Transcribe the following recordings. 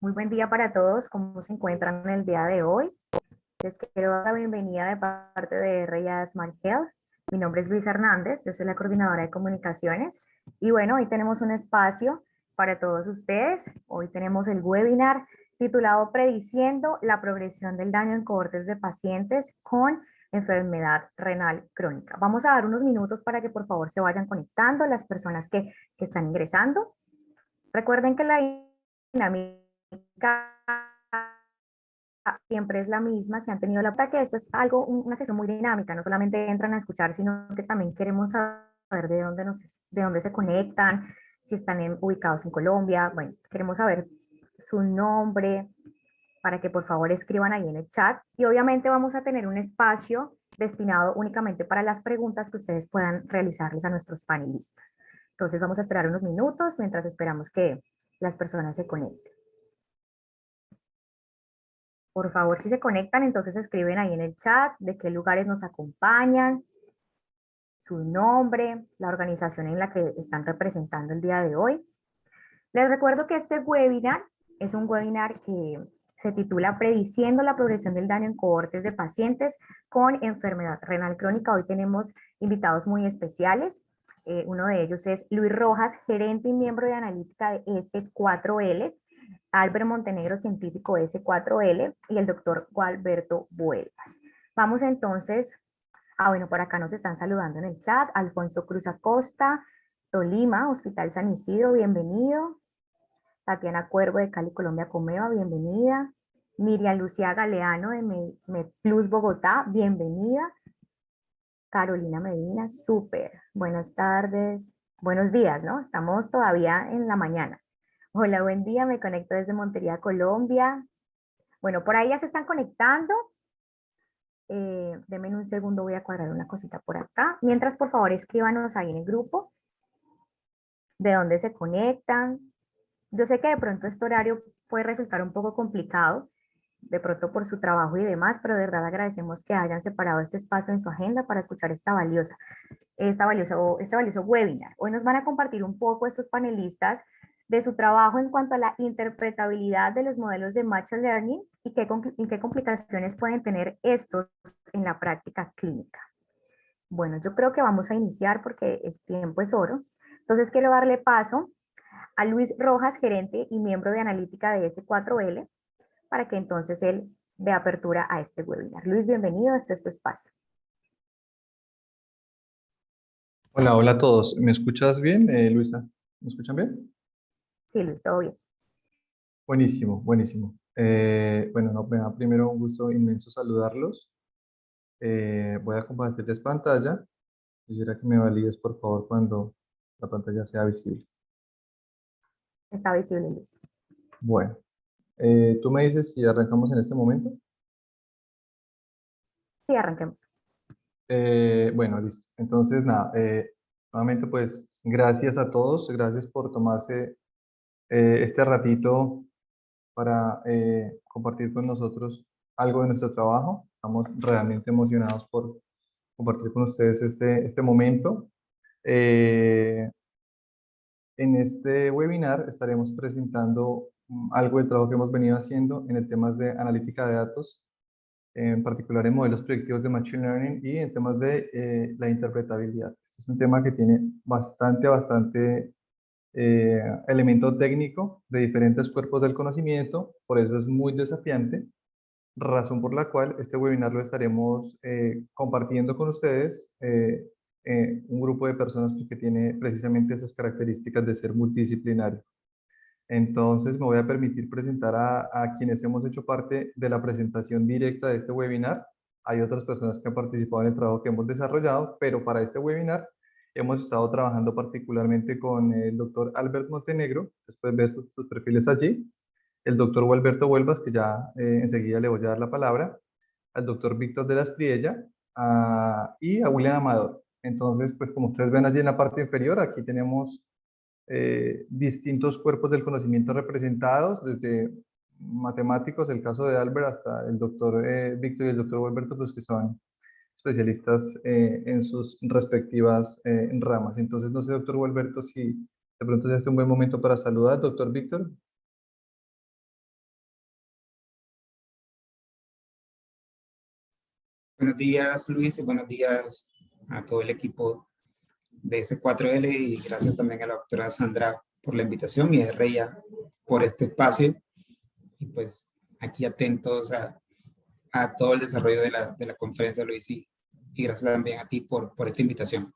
Muy buen día para todos. ¿Cómo se encuentran en el día de hoy? Les quiero dar la bienvenida de parte de RIA Smart Health. Mi nombre es Luisa Hernández, yo soy la coordinadora de comunicaciones. Y bueno, hoy tenemos un espacio para todos ustedes. Hoy tenemos el webinar titulado Prediciendo la progresión del daño en cohortes de pacientes con enfermedad renal crónica. Vamos a dar unos minutos para que por favor se vayan conectando las personas que están ingresando. Recuerden que la dinámica siempre es la misma. Si han tenido la que esto es algo, una sesión muy dinámica, no solamente entran a escuchar, sino que también queremos saber de dónde se conectan, si están ubicados en Colombia. Bueno, queremos saber su nombre para que por favor escriban ahí en el chat, y obviamente vamos a tener un espacio destinado únicamente para las preguntas que ustedes puedan realizarles a nuestros panelistas. Entonces vamos a esperar unos minutos mientras esperamos que las personas se conecten. Por favor, si se conectan, entonces escriben ahí en el chat de qué lugares nos acompañan, su nombre, la organización en la que están representando el día de hoy. Les recuerdo que este webinar es un webinar que se titula Prediciendo la progresión del daño en cohortes de pacientes con enfermedad renal crónica. Hoy tenemos invitados muy especiales. Uno de ellos es Luis Rojas, gerente y miembro de analítica de S4L, Albert Montenegro, científico S4L, y el doctor Gualberto Vuelvas. Vamos entonces, bueno, por acá nos están saludando en el chat, Alfonso Cruz Acosta, Tolima, Hospital San Isidro, bienvenido. Tatiana Cuervo de Cali, Colombia, Comeva, bienvenida. Miriam Lucía Galeano de MedPlus Bogotá, bienvenida. Carolina Medina, súper. Buenas tardes, buenos días, ¿no? Estamos todavía en la mañana. Hola, buen día, me conecto desde Montería, Colombia. Bueno, por ahí ya se están conectando. Denme un segundo, voy a cuadrar una cosita por acá. Mientras, por favor, escríbanos ahí en el grupo de dónde se conectan. Yo sé que de pronto este horario puede resultar un poco complicado, de pronto por su trabajo y demás, pero de verdad agradecemos que hayan separado este espacio en su agenda para escuchar este valioso webinar. Hoy nos van a compartir un poco estos panelistas de su trabajo en cuanto a la interpretabilidad de los modelos de Machine Learning y qué complicaciones pueden tener estos en la práctica clínica. Bueno, yo creo que vamos a iniciar porque el tiempo es oro. Entonces quiero darle paso a Luis Rojas, gerente y miembro de analítica de S4L, para que entonces él dé apertura a este webinar. Luis, bienvenido, este es tu espacio. Hola, hola a todos. ¿Me escuchas bien, Luisa? ¿Me escuchan bien? Sí, Luis, todo bien. Buenísimo, buenísimo. Bueno, no, me da primero un gusto inmenso saludarlos. Voy a compartirles pantalla. Quisiera que me valides, por favor, cuando la pantalla sea visible. Está visible, Luis. Bueno, tú me dices si arrancamos en este momento. Sí, arranquemos. Bueno, listo. Entonces, nada, nuevamente, pues, gracias a todos. Gracias por tomarse este ratito para compartir con nosotros algo de nuestro trabajo. Estamos realmente emocionados por compartir con ustedes este momento. Eh, en este webinar estaremos presentando algo del trabajo que hemos venido haciendo en el tema de analítica de datos, en particular en modelos predictivos de Machine Learning y en temas de la interpretabilidad. Este es un tema que tiene bastante elemento técnico de diferentes cuerpos del conocimiento, por eso es muy desafiante, razón por la cual este webinar lo estaremos compartiendo con ustedes, un grupo de personas que tiene precisamente esas características de ser multidisciplinario. Entonces me voy a permitir presentar a quienes hemos hecho parte de la presentación directa de este webinar. Hay otras personas que han participado en el trabajo que hemos desarrollado, pero para este webinar hemos estado trabajando particularmente con el doctor Albert Montenegro. Después ves sus perfiles allí. El doctor Gualberto Vuelvas, que ya enseguida le voy a dar la palabra. Al doctor Víctor de la Espriella y a William Amador. Entonces, pues como ustedes ven allí en la parte inferior, aquí tenemos distintos cuerpos del conocimiento representados, desde matemáticos, el caso de Albert, hasta el doctor Víctor y el doctor Alberto, pues que son especialistas en sus respectivas ramas. Entonces, no sé, doctor Alberto, si de pronto ya es un buen momento para saludar. Doctor Víctor. Buenos días, Luis, y buenos días a todo el equipo de S4L y gracias también a la doctora Sandra por la invitación y a Reya por este espacio y pues aquí atentos a todo el desarrollo de la conferencia, Luis, y gracias también a ti por esta invitación.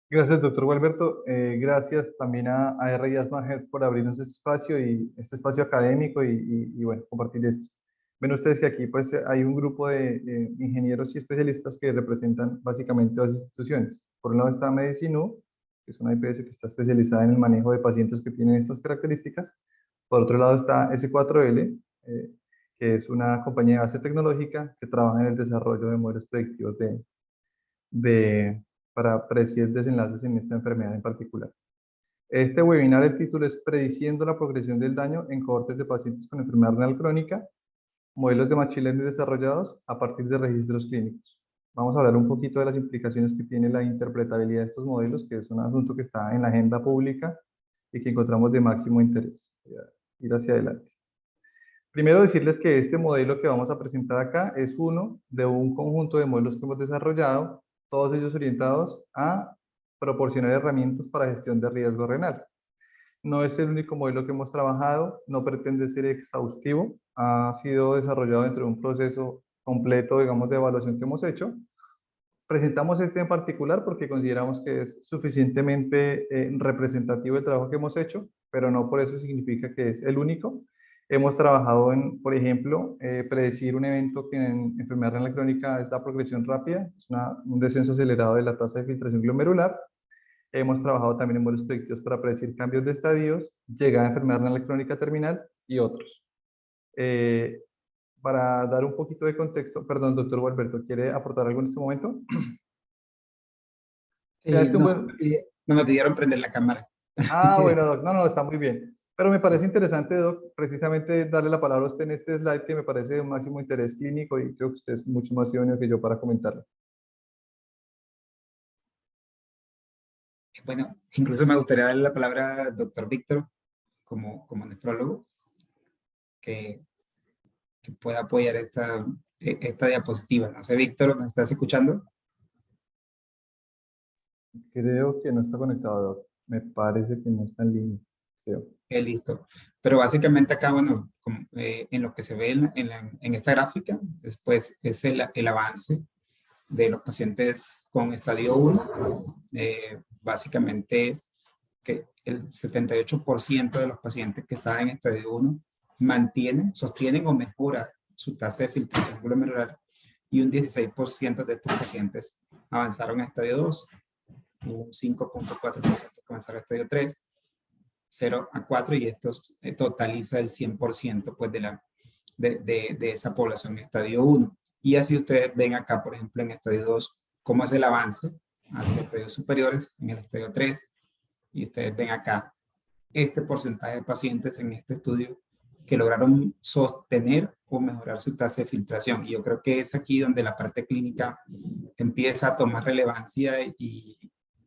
Gracias, doctor Gualberto. Gracias también a R. Asmajet por abrirnos este espacio y este espacio académico y, bueno, compartir esto. Ven ustedes que aquí pues hay un grupo de ingenieros y especialistas que representan básicamente dos instituciones. Por un lado está Medicinú, que es una IPS que está especializada en el manejo de pacientes que tienen estas características. Por otro lado está S4L, que es una compañía de base tecnológica que trabaja en el desarrollo de modelos predictivos para predecir desenlaces en esta enfermedad en particular. Este webinar, el título es Prediciendo la progresión del daño en cohortes de pacientes con enfermedad renal crónica, modelos de machine learning desarrollados a partir de registros clínicos. Vamos a hablar un poquito de las implicaciones que tiene la interpretabilidad de estos modelos, que es un asunto que está en la agenda pública y que encontramos de máximo interés. Voy a ir hacia adelante. Primero decirles que este modelo que vamos a presentar acá es uno de un conjunto de modelos que hemos desarrollado, todos ellos orientados a proporcionar herramientas para gestión de riesgo renal. No es el único modelo que hemos trabajado, no pretende ser exhaustivo, ha sido desarrollado dentro de un proceso completo, digamos, de evaluación que hemos hecho. Presentamos este en particular porque consideramos que es suficientemente representativo del trabajo que hemos hecho, pero no por eso significa que es el único. Hemos trabajado en, por ejemplo, predecir un evento que en enfermedad renal crónica es la progresión rápida, es un descenso acelerado de la tasa de filtración glomerular. Hemos trabajado también en modelos predictivos para predecir cambios de estadios, llegada a enfermedad renal crónica terminal y otros. Para dar un poquito de contexto, perdón, doctor Gualberto, ¿quiere aportar algo en este momento? No me pidieron prender la cámara. Ah, bueno, doc, no, está muy bien. Pero me parece interesante, doc, precisamente darle la palabra a usted en este slide que me parece de máximo interés clínico y creo que usted es mucho más idóneo que yo para comentarlo. Bueno, incluso me gustaría darle la palabra al doctor Víctor como nefrólogo, que pueda apoyar esta diapositiva. No sé, Víctor, ¿me estás escuchando? Creo que no está conectado, doc. Me parece que no está en línea, creo. Listo. Pero básicamente acá, bueno, en lo que se ve en esta gráfica, después es el avance de los pacientes con estadio 1. Básicamente que el 78% de los pacientes que están en estadio 1 sostienen o mejora su tasa de filtración glomerular y un 16% de estos pacientes avanzaron a estadio 2, un 5.4% que avanzaron a estadio 3, 0 a 4 y esto totaliza el 100% pues, de esa población en estadio 1. Y así ustedes ven acá, por ejemplo, en estadio 2, cómo es el avance hacia estadios superiores, en el estadio 3, y ustedes ven acá este porcentaje de pacientes en este estudio que lograron sostener o mejorar su tasa de filtración. Y yo creo que es aquí donde la parte clínica empieza a tomar relevancia y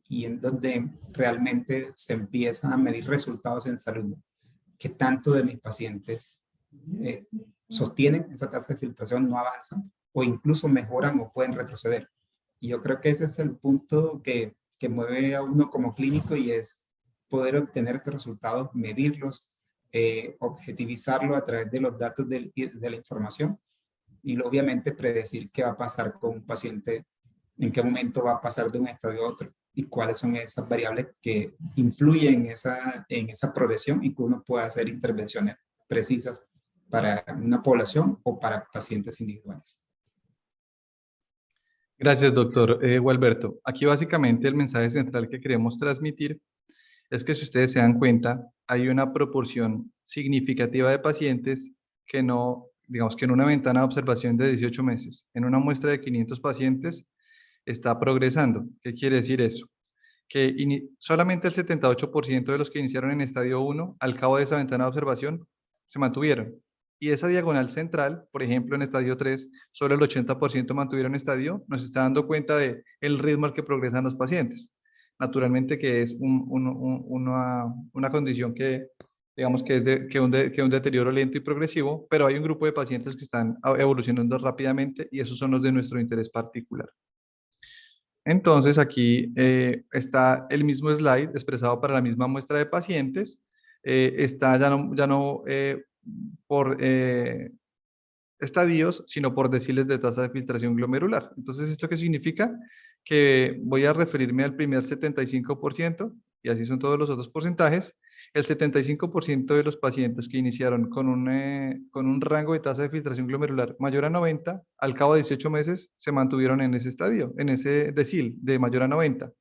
en donde realmente se empieza a medir resultados en salud. ¿Qué tanto de mis pacientes sostienen esa tasa de filtración, no avanzan o incluso mejoran o pueden retroceder? Y yo creo que ese es el punto que mueve a uno como clínico y es poder obtener estos resultados, medirlos, objetivizarlo a través de los datos de la información y obviamente predecir qué va a pasar con un paciente, en qué momento va a pasar de un estadio a otro y cuáles son esas variables que influyen en esa progresión y que uno pueda hacer intervenciones precisas para una población o para pacientes individuales. Gracias, doctor Gualberto. Aquí básicamente el mensaje central que queremos transmitir es que si ustedes se dan cuenta, hay una proporción significativa de pacientes que no, digamos que en una ventana de observación de 18 meses, en una muestra de 500 pacientes, está progresando. ¿Qué quiere decir eso? Que solamente el 78% de los que iniciaron en estadio 1, al cabo de esa ventana de observación, se mantuvieron. Y esa diagonal central, por ejemplo, en estadio 3, solo el 80% mantuvieron estadio, nos está dando cuenta de el ritmo al que progresan los pacientes. Naturalmente que es una condición que digamos que es que un deterioro lento y progresivo, pero hay un grupo de pacientes que están evolucionando rápidamente y esos son los de nuestro interés particular. Entonces aquí está el mismo slide expresado para la misma muestra de pacientes. Está ya no por estadios, sino por deciles de tasa de filtración glomerular. Entonces, ¿esto qué significa? Que voy a referirme al primer 75%, y así son todos los otros porcentajes. El 75% de los pacientes que iniciaron con un rango de tasa de filtración glomerular mayor a 90, al cabo de 18 meses se mantuvieron en ese estadio, en ese decil de mayor a 90.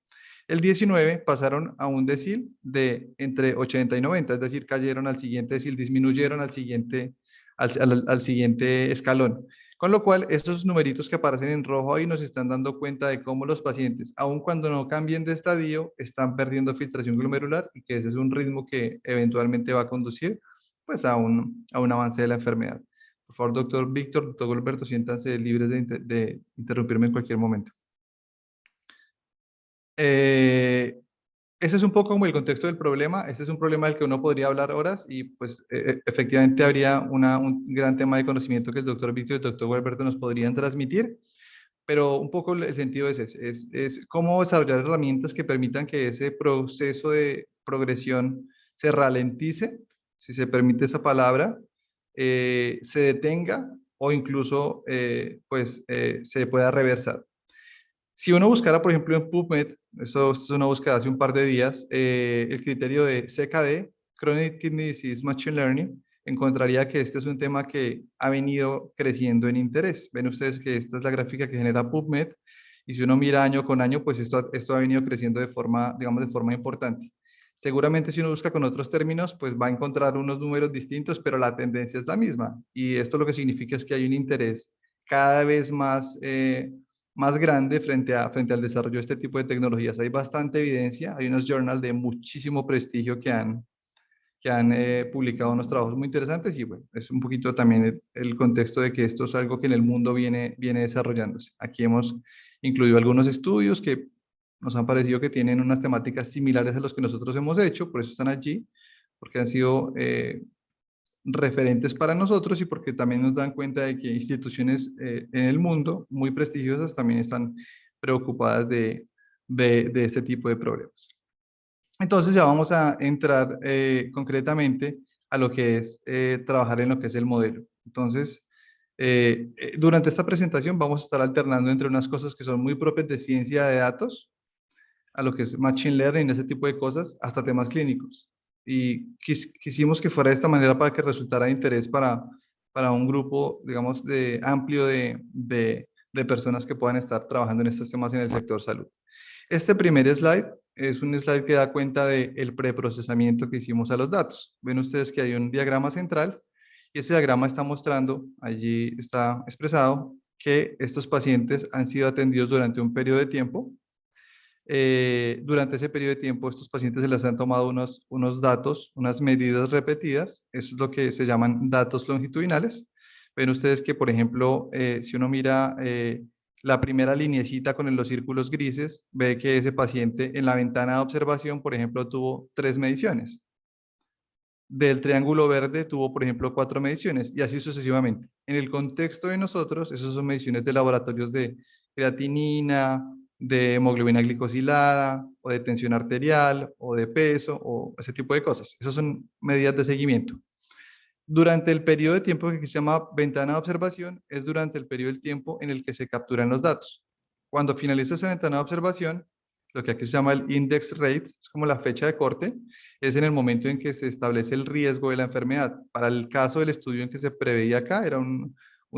El 19 pasaron a un decil de entre 80 y 90, es decir, cayeron al siguiente decil, disminuyeron al siguiente escalón. Con lo cual, estos numeritos que aparecen en rojo ahí nos están dando cuenta de cómo los pacientes, aun cuando no cambien de estadio, están perdiendo filtración glomerular y que ese es un ritmo que eventualmente va a conducir pues, a un avance de la enfermedad. Por favor, doctor Víctor, doctor Gilberto, siéntanse libres de interrumpirme en cualquier momento. Ese es un poco como el contexto del problema. Este es un problema del que uno podría hablar horas y pues efectivamente habría un gran tema de conocimiento que el doctor Víctor y el doctor Gualberto nos podrían transmitir, pero un poco el sentido es ese, es cómo desarrollar herramientas que permitan que ese proceso de progresión se ralentice, si se permite esa palabra, se detenga o incluso se pueda reversar. Si uno buscara, por ejemplo, en PubMed, eso es una búsqueda hace un par de días, el criterio de CKD, Chronic Kidney Disease Machine Learning, encontraría que este es un tema que ha venido creciendo en interés. Ven ustedes que esta es la gráfica que genera PubMed, y si uno mira año con año, pues esto ha venido creciendo de forma, digamos, de forma importante. Seguramente si uno busca con otros términos, pues va a encontrar unos números distintos, pero la tendencia es la misma. Y esto lo que significa es que hay un interés cada vez más grande frente al desarrollo de este tipo de tecnologías. Hay bastante evidencia, hay unos journals de muchísimo prestigio que han publicado unos trabajos muy interesantes y bueno, es un poquito también el contexto de que esto es algo que en el mundo viene desarrollándose. Aquí hemos incluido algunos estudios que nos han parecido que tienen unas temáticas similares a los que nosotros hemos hecho, por eso están allí, porque han sido referentes para nosotros y porque también nos dan cuenta de que instituciones en el mundo muy prestigiosas también están preocupadas de este tipo de problemas. Entonces ya vamos a entrar concretamente a lo que es trabajar en lo que es el modelo. Entonces, durante esta presentación vamos a estar alternando entre unas cosas que son muy propias de ciencia de datos, a lo que es Machine Learning, ese tipo de cosas, hasta temas clínicos. Y quisimos que fuera de esta manera para que resultara de interés para un grupo, digamos, amplio de personas que puedan estar trabajando en estos temas en el sector salud. Este primer slide es un slide que da cuenta del preprocesamiento que hicimos a los datos. Ven ustedes que hay un diagrama central y ese diagrama está mostrando, allí está expresado, que estos pacientes han sido atendidos durante un periodo de tiempo. Durante ese periodo de tiempo, estos pacientes se les han tomado unos datos, unas medidas repetidas. Eso es lo que se llaman datos longitudinales. Ven ustedes que, por ejemplo, si uno mira la primera lineecita con los círculos grises, ve que ese paciente en la ventana de observación, por ejemplo, tuvo 3 mediciones. Del triángulo verde tuvo, por ejemplo, 4 mediciones y así sucesivamente. En el contexto de nosotros, esas son mediciones de laboratorios de creatinina, de hemoglobina glicosilada, o de tensión arterial, o de peso, o ese tipo de cosas. Esas son medidas de seguimiento. Durante el periodo de tiempo que se llama ventana de observación, es durante el periodo de tiempo en el que se capturan los datos. Cuando finaliza esa ventana de observación, lo que aquí se llama el index rate, es como la fecha de corte, es en el momento en que se establece el riesgo de la enfermedad. Para el caso del estudio en que se preveía acá, era un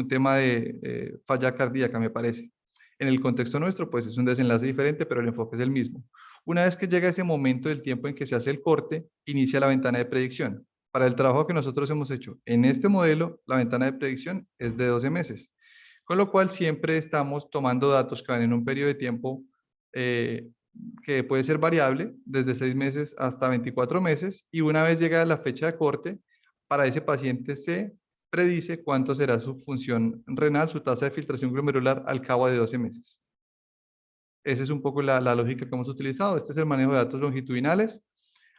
tema de falla cardíaca, me parece. En el contexto nuestro, pues es un desenlace diferente, pero el enfoque es el mismo. Una vez que llega ese momento del tiempo en que se hace el corte, inicia la ventana de predicción. Para el trabajo que nosotros hemos hecho en este modelo, la ventana de predicción es de 12 meses. Con lo cual siempre estamos tomando datos que van en un periodo de tiempo que puede ser variable, desde 6 meses hasta 24 meses, y una vez llega la fecha de corte, para ese paciente se predice cuánto será su función renal, su tasa de filtración glomerular al cabo de 12 meses. Esa es un poco la lógica que hemos utilizado. Este es el manejo de datos longitudinales.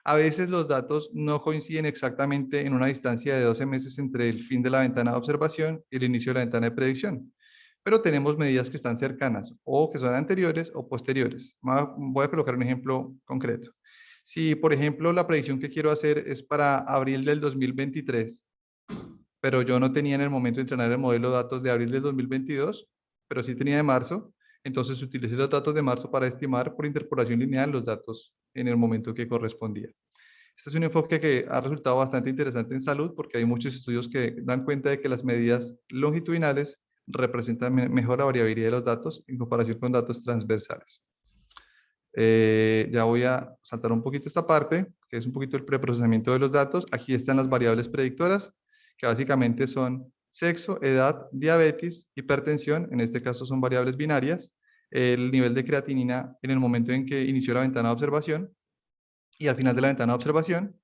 A veces los datos no coinciden exactamente en una distancia de 12 meses entre el fin de la ventana de observación y el inicio de la ventana de predicción, pero tenemos medidas que están cercanas o que son anteriores o posteriores. Voy a colocar un ejemplo concreto. Si, por ejemplo, la predicción que quiero hacer es para abril del 2023, pero yo no tenía en el momento de entrenar el modelo datos de abril del 2022, pero sí tenía de marzo, entonces utilicé los datos de marzo para estimar por interpolación lineal los datos en el momento que correspondía. Este es un enfoque que ha resultado bastante interesante en salud porque hay muchos estudios que dan cuenta de que las medidas longitudinales representan mejor la variabilidad de los datos en comparación con datos transversales. Ya voy a saltar un poquito esta parte, que es un poquito el preprocesamiento de los datos. Aquí están las variables predictoras, que básicamente son sexo, edad, diabetes, hipertensión, en este caso son variables binarias, el nivel de creatinina en el momento en que inició la ventana de observación y al final de la ventana de observación,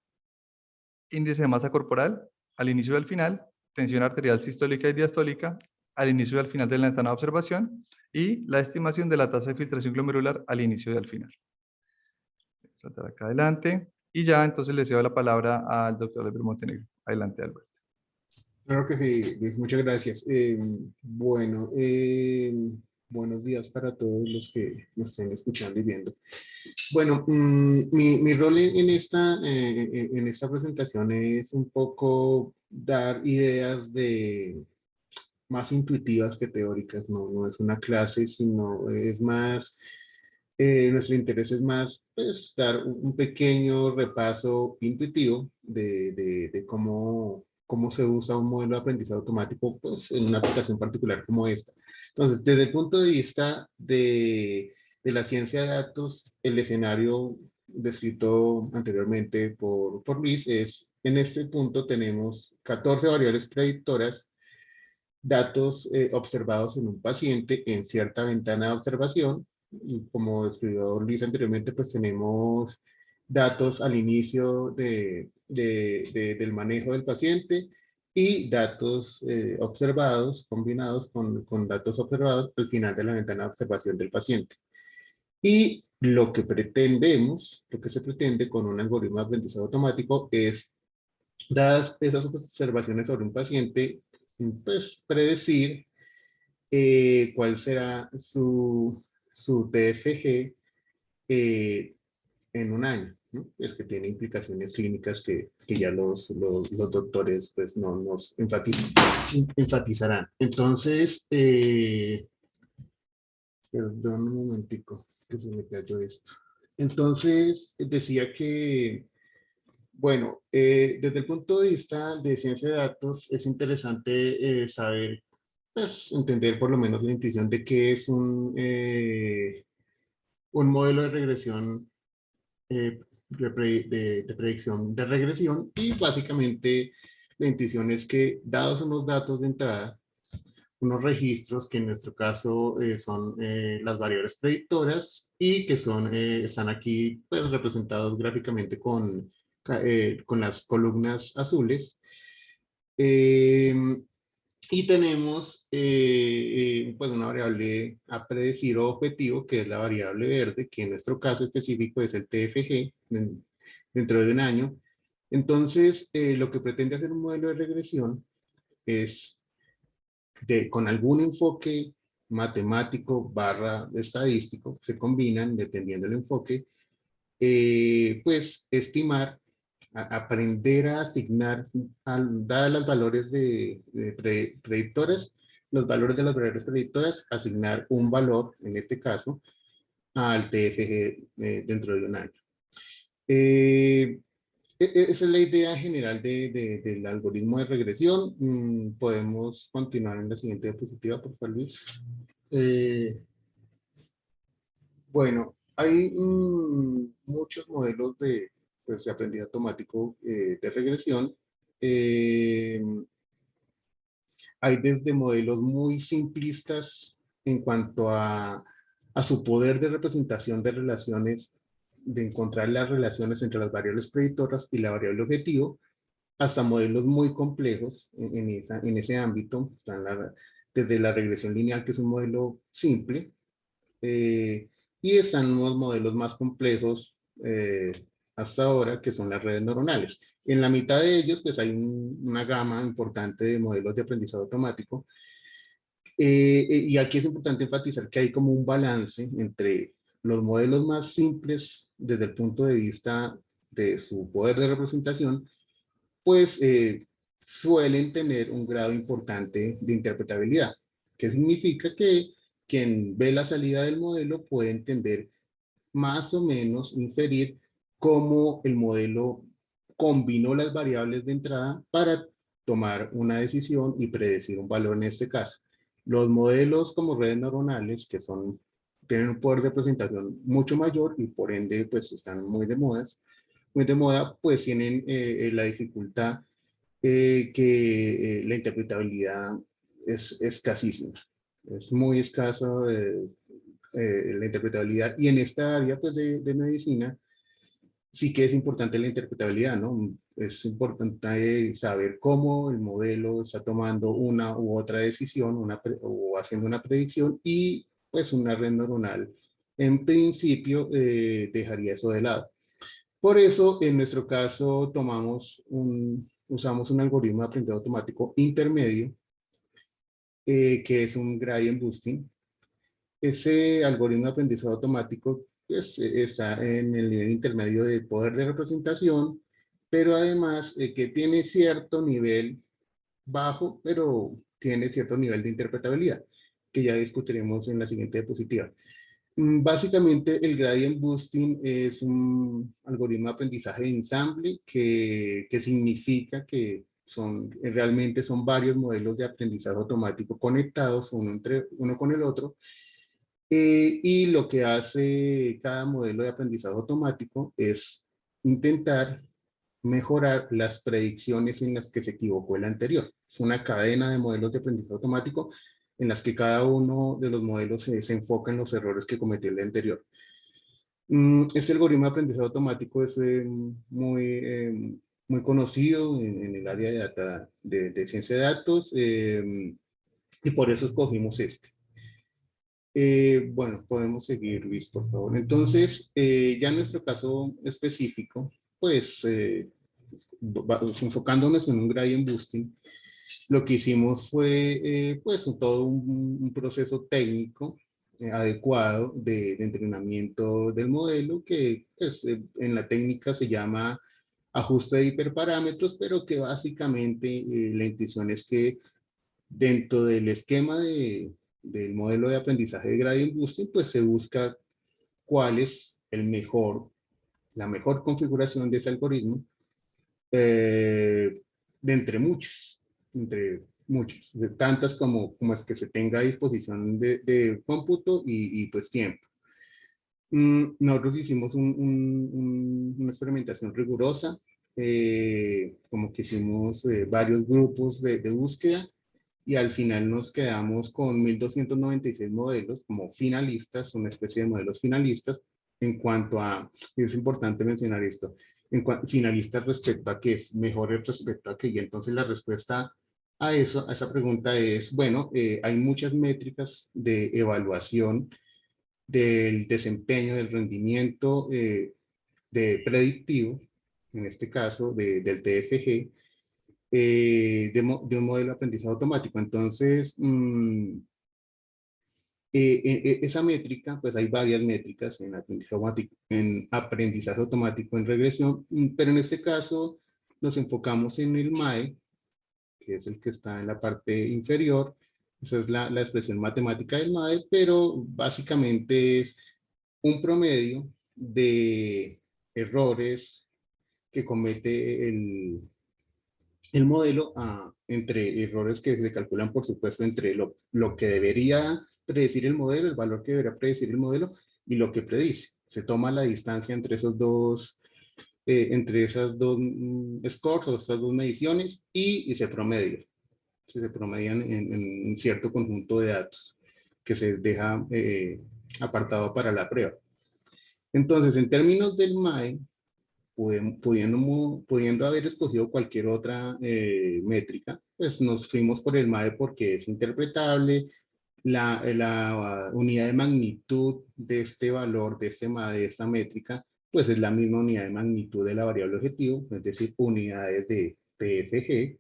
índice de masa corporal al inicio y al final, tensión arterial sistólica y diastólica al inicio y al final de la ventana de observación y la estimación de la tasa de filtración glomerular al inicio y al final. Saltar acá adelante y ya entonces le cedo la palabra al doctor Albert Montenegro. Adelante, Albert. Claro que sí, Luis, muchas gracias. Bueno, buenos días para todos los que nos estén escuchando y viendo. Bueno, mi rol en esta presentación es un poco dar ideas más intuitivas que teóricas, no es una clase, sino es más, nuestro interés es más pues, dar un pequeño repaso intuitivo de cómo se usa un modelo de aprendizaje automático pues, en una aplicación particular como esta. Entonces, desde el punto de vista de la ciencia de datos, el escenario descrito anteriormente por Luis es, en este punto tenemos 14 variables predictoras, datos observados en un paciente en cierta ventana de observación. Y como describió Luis anteriormente, pues tenemos datos al inicio del manejo del paciente y datos observados, combinados con datos observados al final de la ventana de observación del paciente. Y lo que pretendemos, lo que se pretende con un algoritmo de aprendizaje automático es, dadas esas observaciones sobre un paciente, pues predecir cuál será su TFG en un año, ¿no? Es que tiene implicaciones clínicas que ya los doctores pues no nos enfatizarán. Entonces, perdón un momentico, que se me cayó esto. Entonces, decía que, bueno, desde el punto de vista de ciencia de datos, es interesante saber, pues, entender por lo menos la intuición de qué es un modelo de regresión, de predicción de regresión, y básicamente la intuición es que, dados unos datos de entrada, unos registros que en nuestro caso son las variables predictoras y que están aquí pues, representados gráficamente con las columnas azules. Y tenemos pues una variable a predecir o objetivo, que es la variable verde, que en nuestro caso específico es el TFG dentro de un año. Entonces, lo que pretende hacer un modelo de regresión es con algún enfoque matemático barra estadístico, se combinan dependiendo del enfoque, pues estimar, aprender a asignar, dadas los valores predictores, los valores de las variables predictoras, asignar un valor, en este caso, al TFG dentro de un año. Esa es la idea general del algoritmo de regresión. Podemos continuar en la siguiente diapositiva, por favor, Luis. Bueno, hay muchos modelos pues, de aprendizaje automático de regresión. Hay desde modelos muy simplistas en cuanto a su poder de representación de relaciones, de encontrar las relaciones entre las variables predictoras y la variable objetivo, hasta modelos muy complejos en ese ámbito. Están desde la regresión lineal, que es un modelo simple, y están unos modelos más complejos, hasta ahora, que son las redes neuronales. En la mitad de ellos, pues hay una gama importante de modelos de aprendizaje automático. Y aquí es importante enfatizar que hay como un balance entre los modelos más simples desde el punto de vista de su poder de representación, pues suelen tener un grado importante de interpretabilidad, que significa que quien ve la salida del modelo puede entender más o menos, inferir cómo el modelo combinó las variables de entrada para tomar una decisión y predecir un valor en este caso. Los modelos como redes neuronales, que tienen un poder de presentación mucho mayor y por ende pues están muy de moda, pues tienen la dificultad que la interpretabilidad es escasísima. Es muy escasa la interpretabilidad. Y en esta área pues, de medicina, sí que es importante la interpretabilidad, ¿no? Es importante saber cómo el modelo está tomando una u otra decisión o haciendo una predicción y pues una red neuronal en principio dejaría eso de lado. Por eso, en nuestro caso, usamos un algoritmo de aprendizaje automático intermedio, que es un gradient boosting. Ese algoritmo de aprendizaje automático pues, está en el nivel intermedio de poder de representación, pero además que tiene cierto nivel bajo, pero tiene cierto nivel de interpretabilidad, que ya discutiremos en la siguiente diapositiva. Básicamente, el gradient boosting es un algoritmo de aprendizaje de ensamble que significa que realmente son varios modelos de aprendizaje automático conectados uno con el otro. Y lo que hace cada modelo de aprendizaje automático es intentar mejorar las predicciones en las que se equivocó el anterior. Es una cadena de modelos de aprendizaje automático en las que cada uno de los modelos se enfoca en los errores que cometió el anterior. Este algoritmo de aprendizaje automático es muy conocido en el área de ciencia de datos, y por eso escogimos este. Bueno, podemos seguir, Luis, por favor. Entonces, ya en nuestro caso específico, pues, enfocándonos en un gradient boosting, lo que hicimos fue, pues, todo un proceso técnico adecuado de entrenamiento del modelo, que pues, en la técnica se llama ajuste de hiperparámetros, pero que básicamente la intención es que dentro del esquema del modelo de aprendizaje de gradient boosting, pues se busca cuál es la mejor configuración de ese algoritmo de entre muchas, de tantas como es que se tenga a disposición de cómputo y pues tiempo. Nosotros hicimos una experimentación rigurosa, como que hicimos varios grupos de búsqueda y al final nos quedamos con 1.296 modelos como finalistas, una especie de modelos finalistas en cuanto a, y es importante mencionar esto, finalistas respecto a qué es mejor respecto a qué, y entonces la respuesta a esa pregunta es, bueno, hay muchas métricas de evaluación del desempeño, del rendimiento de predictivo, en este caso del TFG, de un modelo de aprendizaje automático. Entonces, esa métrica, pues hay varias métricas en aprendizaje automático en regresión, pero en este caso nos enfocamos en el MAE, que es el que está en la parte inferior. Esa es la expresión matemática del MAE, pero básicamente es un promedio de errores que comete el modelo, entre errores que se calculan, por supuesto, entre lo que debería predecir el modelo, el valor que debería predecir el modelo y lo que predice. Se toma la distancia entre entre esas dos scores o estas dos mediciones y se promedia. Se promedian en un cierto conjunto de datos que se deja apartado para la prueba. Entonces, en términos del MAE, pudiendo haber escogido cualquier otra métrica, pues nos fuimos por el MAE porque es interpretable, la unidad de magnitud de este valor, de este MAE, de esta métrica, pues es la misma unidad de magnitud de la variable objetivo, es decir, unidades de TFG.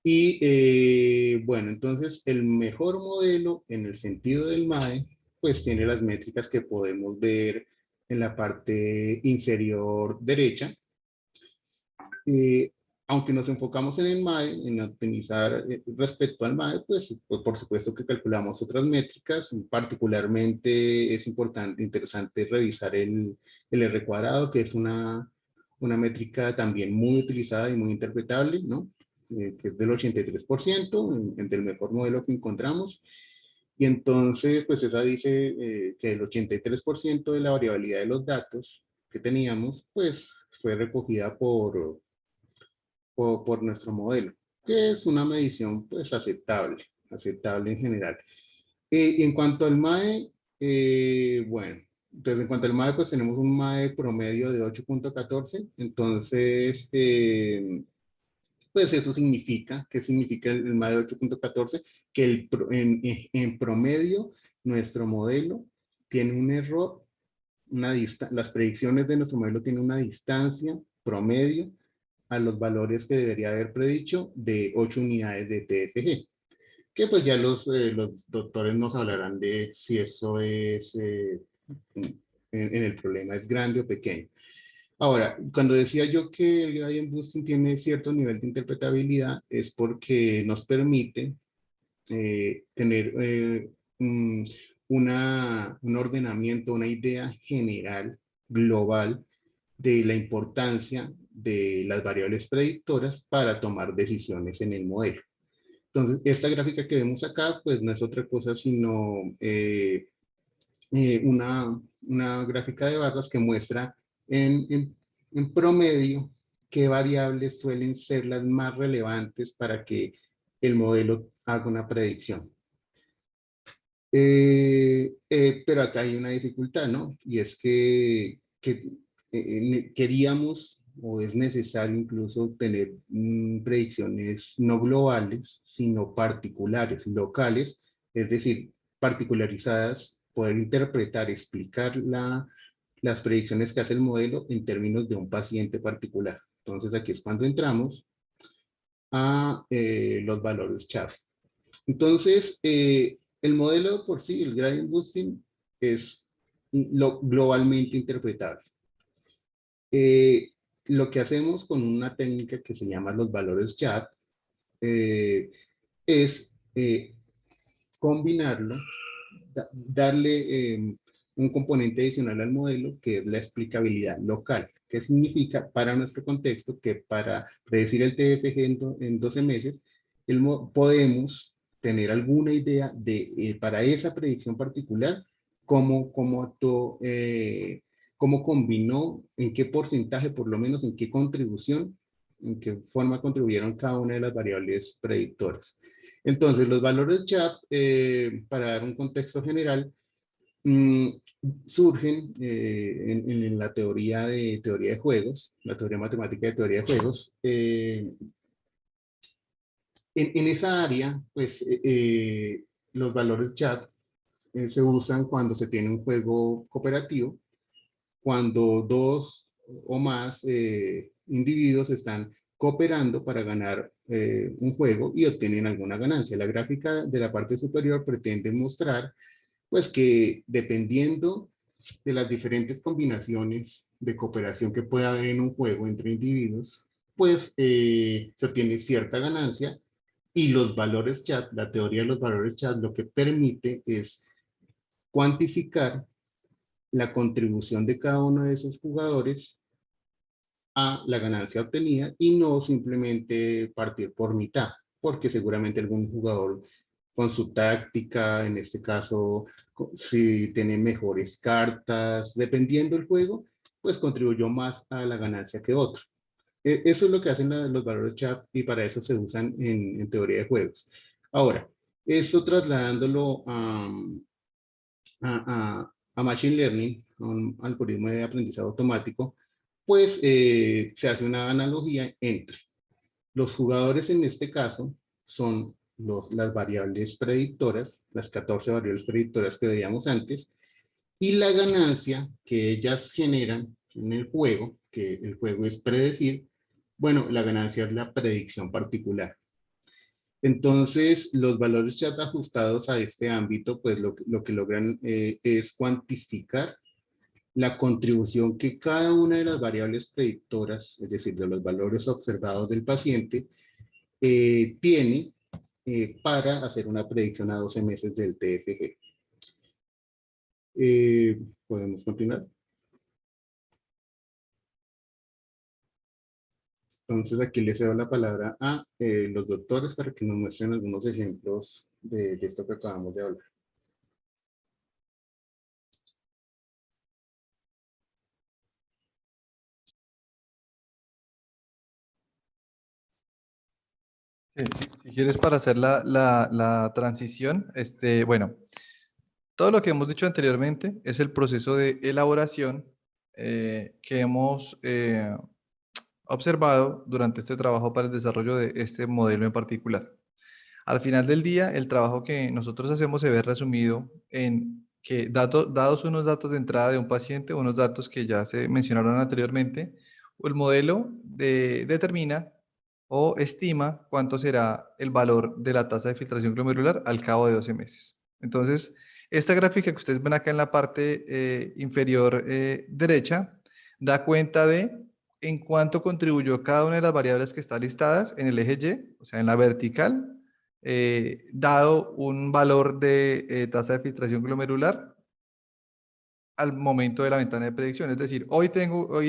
Y bueno, entonces el mejor modelo en el sentido del MAE, pues tiene las métricas que podemos ver en la parte inferior derecha. Aunque nos enfocamos en el MAE, en optimizar respecto al MAE, pues por supuesto que calculamos otras métricas. Particularmente es importante, interesante revisar el R cuadrado, que es una métrica también muy utilizada y muy interpretable, ¿no? Que es del 83%, del mejor modelo que encontramos. Y entonces, pues esa dice que el 83% de la variabilidad de los datos que teníamos, pues fue recogida por nuestro modelo, que es una medición pues aceptable en general. Y en cuanto al MAE, bueno, entonces en cuanto al MAE, pues tenemos un MAE promedio de 8.14, entonces, pues eso significa, ¿qué significa el MAE de 8.14? Que en promedio nuestro modelo tiene un error, las predicciones de nuestro modelo tienen una distancia promedio a los valores que debería haber predicho de 8 unidades de TFG. Que pues ya los doctores nos hablarán de si eso es, en el problema es grande o pequeño. Ahora, cuando decía yo que el gradient boosting tiene cierto nivel de interpretabilidad, es porque nos permite tener un ordenamiento, una idea general, global, de la importancia de las variables predictoras para tomar decisiones en el modelo. Entonces, esta gráfica que vemos acá, pues no es otra cosa sino una gráfica de barras que muestra en promedio qué variables suelen ser las más relevantes para que el modelo haga una predicción. Pero acá hay una dificultad, ¿no? Y es que queríamos o es necesario incluso tener predicciones no globales, sino particulares, locales, es decir, particularizadas, poder interpretar, explicar las predicciones que hace el modelo en términos de un paciente particular. Entonces aquí es cuando entramos a los valores Schaff. Entonces, el modelo por sí, el gradient boosting, es globalmente interpretable. Lo que hacemos con una técnica que se llama los valores Schaff es combinarlo, darle un componente adicional al modelo que es la explicabilidad local. ¿Qué significa para nuestro contexto? Que para predecir el TFG en 12 meses, podemos tener alguna idea de para esa predicción particular cómo combinó, en qué porcentaje, por lo menos en qué contribución, en qué forma contribuyeron cada una de las variables predictoras. Entonces, los valores Schaff, para dar un contexto general, surgen en la teoría de juegos, la teoría matemática de teoría de juegos. En esa área, pues, los valores Schaff se usan cuando se tiene un juego cooperativo, cuando dos o más individuos están cooperando para ganar un juego y obtienen alguna ganancia. La gráfica de la parte superior pretende mostrar pues que dependiendo de las diferentes combinaciones de cooperación que pueda haber en un juego entre individuos, pues se obtiene cierta ganancia y los valores Schaff, la teoría de los valores Schaff lo que permite es cuantificar la contribución de cada uno de esos jugadores a la ganancia obtenida y no simplemente partir por mitad, porque seguramente algún jugador con su táctica, en este caso, si tiene mejores cartas, dependiendo del juego, pues contribuyó más a la ganancia que otro. Eso es lo que hacen los valores Schaff y para eso se usan en teoría de juegos. Ahora, eso trasladándolo a Machine Learning, a un algoritmo de aprendizaje automático, pues se hace una analogía entre los jugadores en este caso son las variables predictoras, las 14 variables predictoras que veíamos antes, y la ganancia que ellas generan en el juego, que el juego es predecir, bueno, la ganancia es la predicción particular. Entonces, los valores chat ajustados a este ámbito, pues lo que logran es cuantificar la contribución que cada una de las variables predictoras, es decir, de los valores observados del paciente, tiene para hacer una predicción a 12 meses del TFG. ¿Podemos continuar? Entonces aquí les cedo la palabra a los doctores para que nos muestren algunos ejemplos de esto que acabamos de hablar. Sí, si quieres para hacer la transición, bueno, todo lo que hemos dicho anteriormente es el proceso de elaboración que hemos observado durante este trabajo para el desarrollo de este modelo en particular. Al final del día, el trabajo que nosotros hacemos se ve resumido en que dados unos datos de entrada de un paciente, unos datos que ya se mencionaron anteriormente, el modelo determina o estima cuánto será el valor de la tasa de filtración glomerular al cabo de 12 meses. Entonces, esta gráfica que ustedes ven acá en la parte inferior derecha da cuenta de en cuánto contribuyó cada una de las variables que están listadas en el eje Y, o sea, en la vertical, dado un valor de tasa de filtración glomerular al momento de la ventana de predicción. Es decir, hoy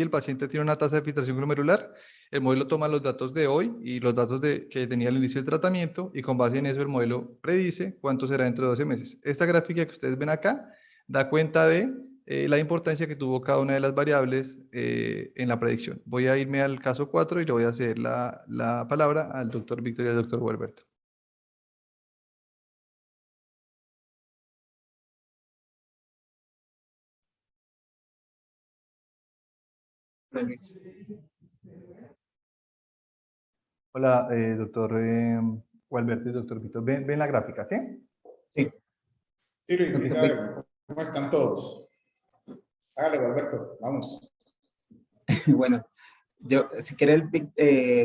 el paciente tiene una tasa de filtración glomerular, el modelo toma los datos de hoy y los datos que tenía al inicio del tratamiento y con base en eso el modelo predice cuánto será dentro de 12 meses. Esta gráfica que ustedes ven acá da cuenta de la importancia que tuvo cada una de las variables en la predicción. Voy a irme al caso 4 y le voy a ceder la palabra al doctor Víctor y al doctor Gualberto. Hola, doctor Gualberto y doctor Víctor. ¿Ven la gráfica, sí? Sí. Sí, Luis, sí, Doctor la Vic- vemos. ¿Cómo están todos? Hágale, Alberto, vamos. Bueno, yo, si quiere,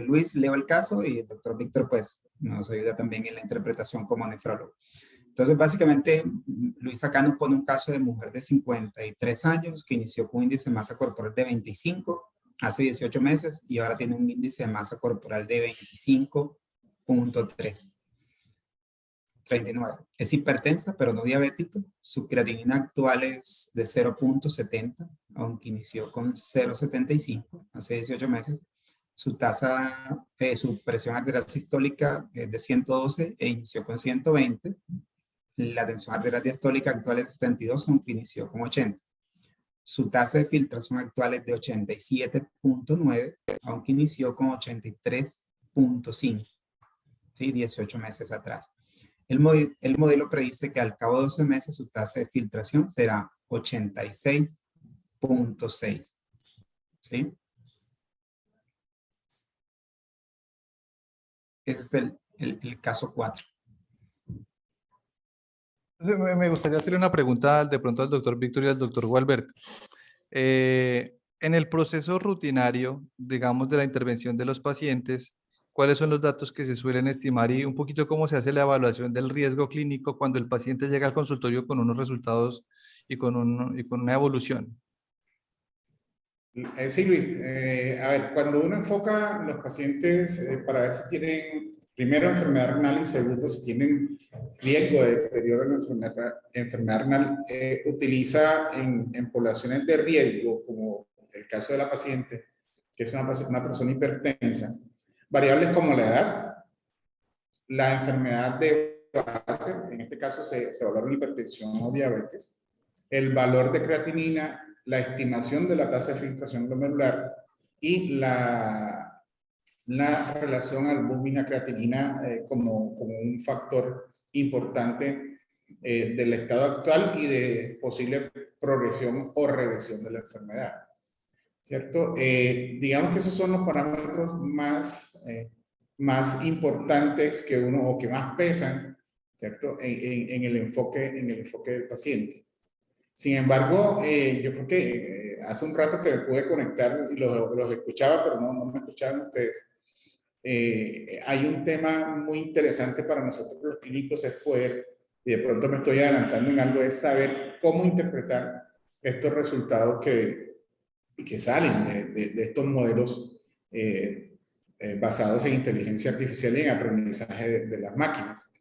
Luis, leo el caso y el doctor Víctor, pues, nos ayuda también en la interpretación como nefrólogo. Entonces, básicamente, Luis acá nos pone un caso de mujer de 53 años que inició con un índice de masa corporal de 25 hace 18 meses y ahora tiene un índice de masa corporal de 25.3. 39. Es hipertensa, pero no diabética. Su creatinina actual es de 0.70, aunque inició con 0.75 hace 18 meses. Su su presión arterial sistólica es de 112 e inició con 120. La tensión arterial diastólica actual es de 72, aunque inició con 80. Su tasa de filtración actual es de 87.9, aunque inició con 83.5, ¿sí? 18 meses atrás. El modelo predice que al cabo de 12 meses su tasa de filtración será 86.6. ¿Sí? Ese es el caso 4. Entonces, me gustaría hacerle una pregunta de pronto al doctor Víctor y al doctor Gualberto. En el proceso rutinario, digamos, de la intervención de los pacientes, ¿cuáles son los datos que se suelen estimar y un poquito cómo se hace la evaluación del riesgo clínico cuando el paciente llega al consultorio con unos resultados y con una evolución? Sí, Luis, a ver, cuando uno enfoca los pacientes para ver si tienen, primero, enfermedad renal y segundo, si tienen riesgo de deterioro en la enfermedad renal, utiliza en poblaciones de riesgo, como el caso de la paciente, que es una persona hipertensa, variables como la edad, la enfermedad de base, en este caso se valora la hipertensión o diabetes, el valor de creatinina, la estimación de la tasa de filtración glomerular y la relación albúmina-creatinina como un factor importante del estado actual y de posible progresión o regresión de la enfermedad. ¿Cierto? Digamos que esos son los parámetros más importantes que uno, o que más pesan, ¿cierto? En el enfoque del paciente. Sin embargo, yo creo que hace un rato que me pude conectar y los escuchaba, pero no me escuchaban ustedes. Hay un tema muy interesante para nosotros los clínicos, es poder, y de pronto me estoy adelantando en algo, es saber cómo interpretar estos resultados que salen de estos modelos basados en inteligencia artificial y en aprendizaje de las máquinas.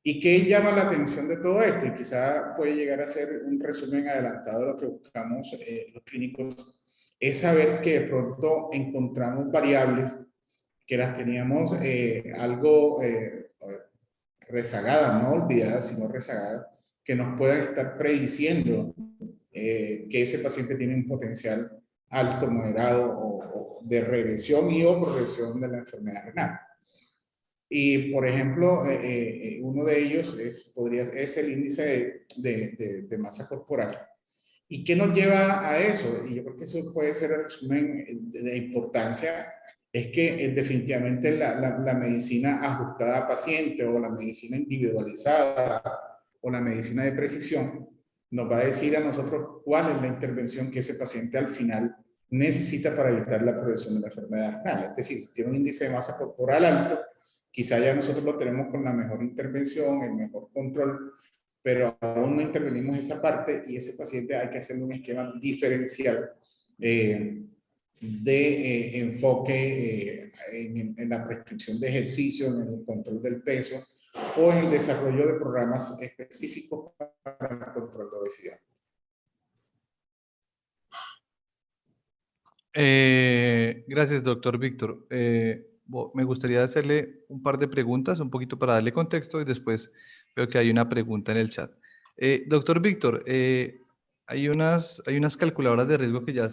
¿Y qué llama la atención de todo esto? Y quizá puede llegar a ser un resumen adelantado de lo que buscamos los clínicos, es saber que de pronto encontramos variables que las teníamos algo rezagadas, no olvidadas, sino rezagadas, que nos puedan estar prediciendo que ese paciente tiene un potencial alto, moderado o de regresión y o progresión de la enfermedad renal. Y, por ejemplo, uno de ellos es el índice de masa corporal. ¿Y qué nos lleva a eso? Y yo creo que eso puede ser el resumen de importancia, es que definitivamente la medicina ajustada a paciente o la medicina individualizada o la medicina de precisión nos va a decir a nosotros cuál es la intervención que ese paciente al final necesita para evitar la progresión de la enfermedad renal. Es decir, si tiene un índice de masa corporal alto, quizá ya nosotros lo tenemos con la mejor intervención, el mejor control, pero aún no intervenimos esa parte y ese paciente hay que hacerle un esquema diferencial de enfoque en la prescripción de ejercicio, en el control del peso o en el desarrollo de programas específicos para el control de obesidad. Gracias, doctor Víctor. Me gustaría hacerle un par de preguntas, un poquito para darle contexto y después veo que hay una pregunta en el chat. Doctor Víctor, hay unas calculadoras de riesgo que ya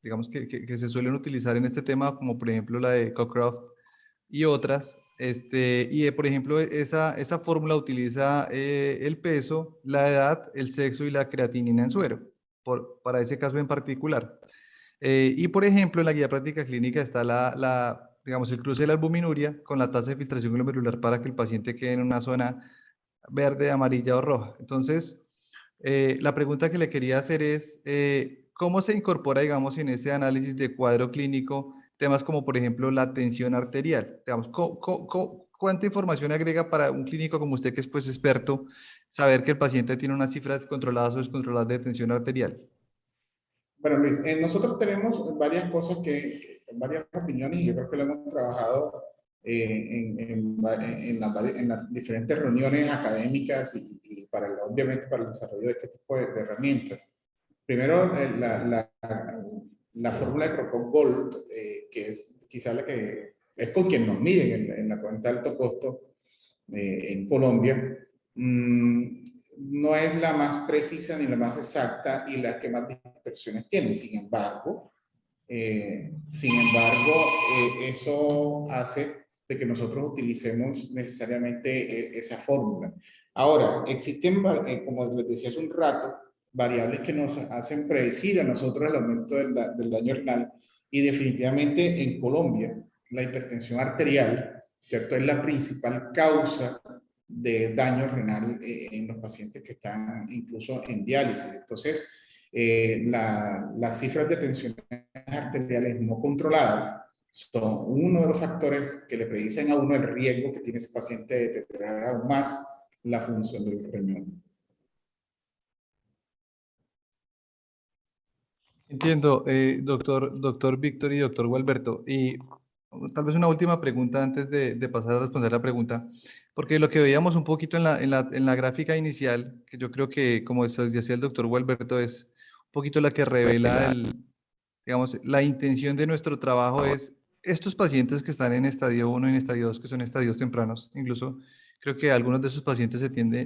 digamos que se suelen utilizar en este tema, como por ejemplo la de Cockcroft y otras. Por ejemplo, esa fórmula utiliza el peso, la edad, el sexo y la creatinina en suero, para ese caso en particular. Y por ejemplo, en la guía práctica clínica está digamos, el cruce de la albuminuria con la tasa de filtración glomerular para que el paciente quede en una zona verde, amarilla o roja. Entonces, la pregunta que le quería hacer es, ¿cómo se incorpora, digamos, en ese análisis de cuadro clínico temas como, por ejemplo, la tensión arterial? Digamos, ¿cuánta información agrega para un clínico como usted, que es pues experto, saber que el paciente tiene unas cifras controladas o descontroladas de tensión arterial? Bueno, Luis, nosotros tenemos varias cosas varias opiniones, y yo creo que lo hemos trabajado en las diferentes reuniones académicas y obviamente para el desarrollo de este tipo de herramientas. Primero, la fórmula de Crocop-Gold, que es quizá la que es con quien nos miden en la cuenta de alto costo en Colombia. No es la más precisa ni la más exacta y la que más dispersiones tiene. Sin embargo, eso hace de que nosotros utilicemos necesariamente esa fórmula. Ahora, existen, como les decía hace un rato, variables que nos hacen predecir a nosotros el aumento del daño renal, y definitivamente en Colombia la hipertensión arterial, ¿cierto?, es la principal causa de daño renal en los pacientes que están incluso en diálisis. Entonces, las cifras de tensiones arteriales no controladas son uno de los factores que le predicen a uno el riesgo que tiene ese paciente de deteriorar aún más la función del riñón. Entiendo, doctor Víctor y doctor Gualberto. Y tal vez una última pregunta antes de pasar a responder la pregunta, porque lo que veíamos un poquito en la gráfica inicial, que yo creo que, como decía el doctor Gualberto, es un poquito la que revela digamos, la intención de nuestro trabajo es estos pacientes que están en estadio 1 y en estadio 2, que son estadios tempranos. Incluso creo que algunos de esos pacientes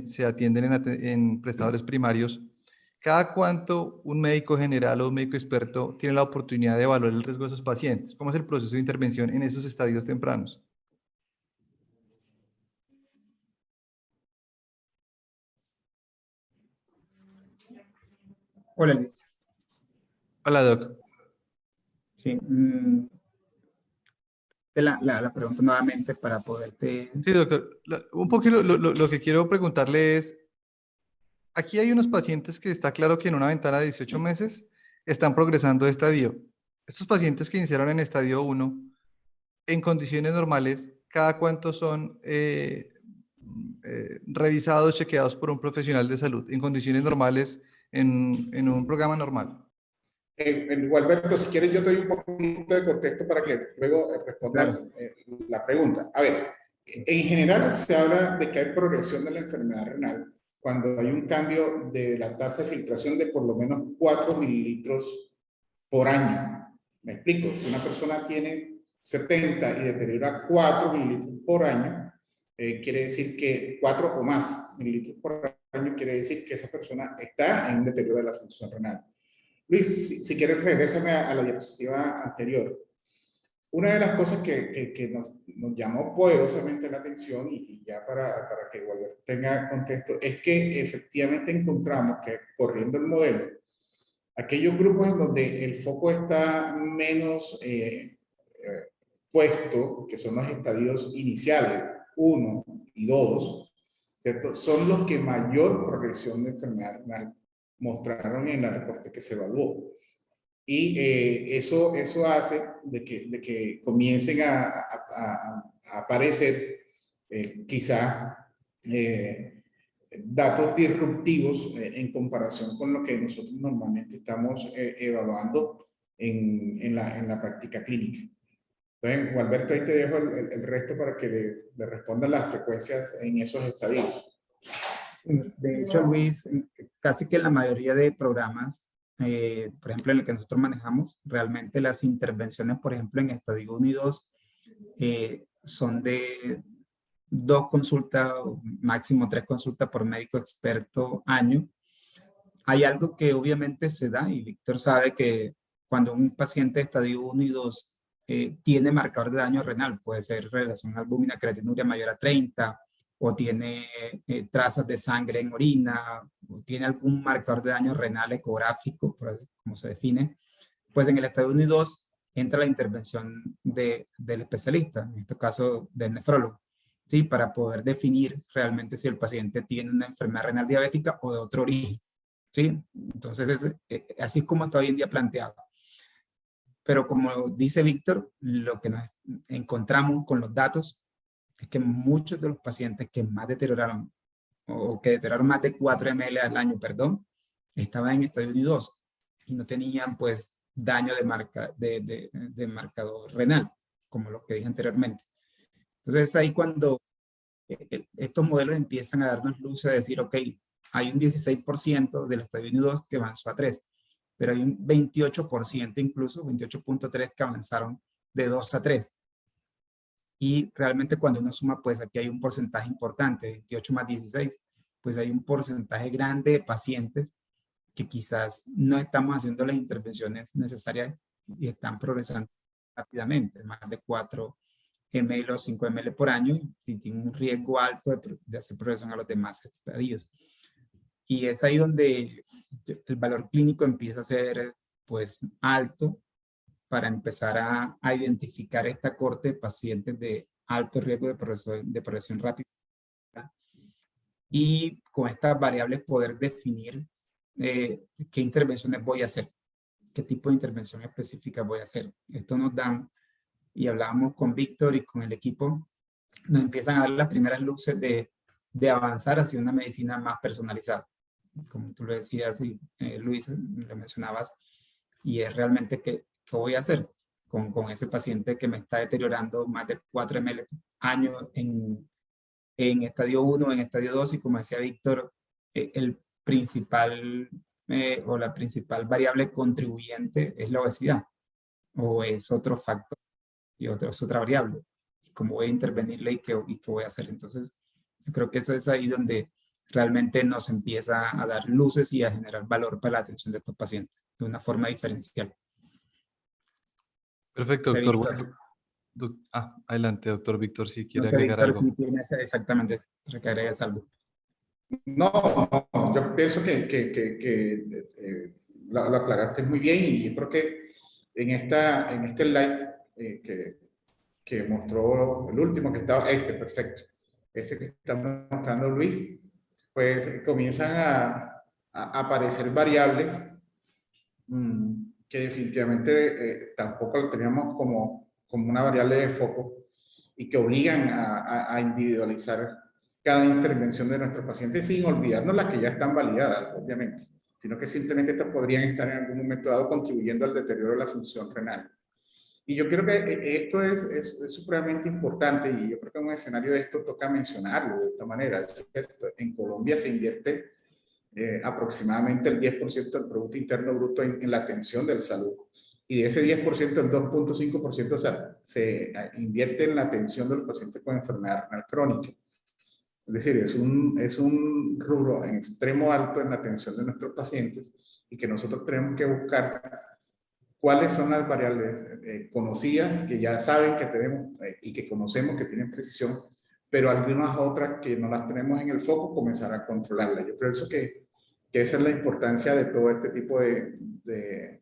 se atienden en prestadores primarios. ¿Cada cuánto un médico general o un médico experto tiene la oportunidad de evaluar el riesgo de esos pacientes? ¿Cómo es el proceso de intervención en esos estadios tempranos? Hola, Luis. Hola, Doc. Sí, la pregunta nuevamente para poderte... Sí, doctor. Un poquito lo que quiero preguntarle es, aquí hay unos pacientes que está claro que en una ventana de 18 meses están progresando de estadio. Estos pacientes que iniciaron en estadio 1, en condiciones normales, ¿cada cuánto son revisados, chequeados por un profesional de salud? En condiciones normales, en un programa normal. Gualberto, si quieres yo te doy un poquito de contexto para que luego respondas la pregunta. A ver, en general se habla de que hay progresión de la enfermedad renal cuando hay un cambio de la tasa de filtración de por lo menos 4 mililitros por año. Me explico, si una persona tiene 70 y deteriora 4 mililitros por año, quiere decir que 4 o más mililitros por año quiere decir que esa persona está en un deterioro de la función renal. Luis, si quieres, regrésame a la diapositiva anterior. Una de las cosas que nos llamó poderosamente la atención, y ya para que Gualberto tenga contexto, es que efectivamente encontramos que, corriendo el modelo, aquellos grupos en donde el foco está menos puesto, que son los estadios iniciales, 1 y 2, ¿cierto? Son los que mayor progresión de enfermedad renal mostraron en la reporte que se evaluó. Y eso hace de que comiencen a aparecer quizás datos disruptivos en comparación con lo que nosotros normalmente estamos evaluando en la práctica clínica. Entonces, Gualberto, ahí te dejo el resto para que le respondan las frecuencias en esos estadios. De hecho, Luis, casi que en la mayoría de programas, por ejemplo, en el que nosotros manejamos, realmente las intervenciones, por ejemplo, en estadio 1 y 2, son de 2 consultas, máximo 3 consultas por médico experto año. Hay algo que obviamente se da, y Víctor sabe que cuando un paciente de estadio 1 y 2 tiene marcador de daño renal, puede ser relación albúmina creatinuria mayor a 30, o tiene trazas de sangre en orina, o tiene algún marcador de daño renal ecográfico, por así, como se define, pues en el estadio 1 y 2 entra la intervención del especialista, en este caso del nefrólogo, ¿sí? Para poder definir realmente si el paciente tiene una enfermedad renal diabética o de otro origen, ¿sí? Entonces, así es como está hoy en día planteado. Pero como dice Víctor, lo que nos encontramos con los datos es que muchos de los pacientes que más deterioraron, o que deterioraron más de 4 ml al año, perdón, estaban en estadio 1 y 2 y no tenían pues daño de marcador renal, como lo que dije anteriormente. Entonces ahí cuando estos modelos empiezan a darnos luz a decir, ok, hay un 16% del estadio 1 y 2 que avanzó a 3, pero hay un 28%, incluso 28.3 que avanzaron de 2 a 3. Y realmente cuando uno suma, pues aquí hay un porcentaje importante, 28 más 16, pues hay un porcentaje grande de pacientes que quizás no estamos haciendo las intervenciones necesarias y están progresando rápidamente, más de 4 ml o 5 ml por año, y tienen un riesgo alto de hacer progresión a los demás estadios. Y es ahí donde el valor clínico empieza a ser pues alto para empezar a identificar esta corte de pacientes de alto riesgo de progresión rápida. Y con estas variables poder definir qué intervenciones voy a hacer, qué tipo de intervención específica voy a hacer. Esto nos dan, y hablábamos con Víctor y con el equipo, nos empiezan a dar las primeras luces de avanzar hacia una medicina más personalizada. Como tú lo decías, y Luis, lo mencionabas, y es realmente qué voy a hacer con ese paciente que me está deteriorando más de 4 ml año en estadio 1, en estadio 2, y como decía Víctor, el principal o la principal variable contribuyente es la obesidad, o es otro factor y es otra variable. Y cómo voy a intervenirle y qué voy a hacer. Entonces, yo creo que eso es ahí donde realmente nos empieza a dar luces y a generar valor para la atención de estos pacientes de una forma diferencial. Perfecto, Sí, doctor. Víctor. Bueno, adelante, doctor Víctor, si No quiere sé, agregar Víctor, algo. si tienes exactamente, para que agregues algo. No, yo pienso lo aclaraste muy bien, y yo creo que en este live que mostró el último que estaba, perfecto, que está mostrando Luis, pues comienzan a aparecer variables que definitivamente tampoco lo teníamos como una variable de foco y que obligan a individualizar cada intervención de nuestros pacientes sin olvidarnos las que ya están validadas, obviamente, sino que simplemente estas podrían estar en algún momento dado contribuyendo al deterioro de la función renal. Y yo creo que esto es supremamente importante y yo creo que en un escenario de esto toca mencionarlo de esta manera. Es cierto, en Colombia se invierte aproximadamente el 10% del Producto Interno Bruto en la atención de la salud. Y de ese 10%, el 2.5% se invierte en la atención de los pacientes con enfermedad renal crónica. Es decir, es un rubro en extremo alto en la atención de nuestros pacientes y que nosotros tenemos que buscar cuáles son las variables conocidas que ya saben que tenemos y que conocemos que tienen precisión, pero algunas otras que no las tenemos en el foco, comenzar a controlarlas. Yo pienso que esa es la importancia de todo este tipo de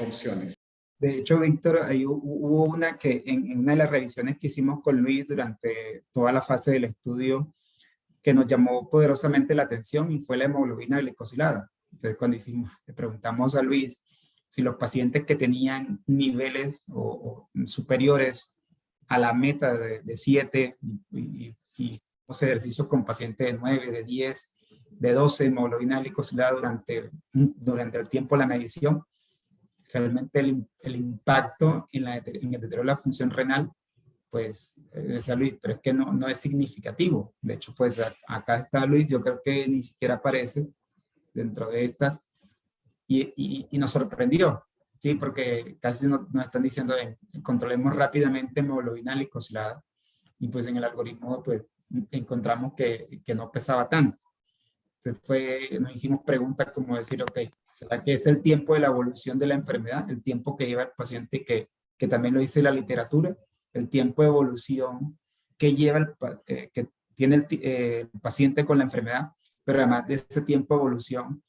opciones. De hecho, Víctor, ahí hubo una que en una de las revisiones que hicimos con Luis durante toda la fase del estudio, que nos llamó poderosamente la atención y fue la hemoglobina glicosilada. Entonces, cuando le preguntamos a Luis si los pacientes que tenían niveles o superiores a la meta de 7 y los ejercicios con pacientes de 9, de 10, de 12 hemoglobina glicosilada durante el tiempo de la medición, realmente el impacto en el deterioro de la función renal, pues, decía Luis, pero es que no es significativo. De hecho, pues acá está Luis, yo creo que ni siquiera aparece dentro de estas y nos sorprendió, ¿sí? Porque casi nos están diciendo, controlemos rápidamente hemoglobina glicosilada y pues en el algoritmo pues encontramos que no pesaba tanto. Entonces nos hicimos preguntas como decir, ok, ¿será que es el tiempo de la evolución de la enfermedad? El tiempo que lleva el paciente, que también lo dice la literatura, el tiempo de evolución que lleva que tiene el paciente con la enfermedad, pero además de ese tiempo de evolución,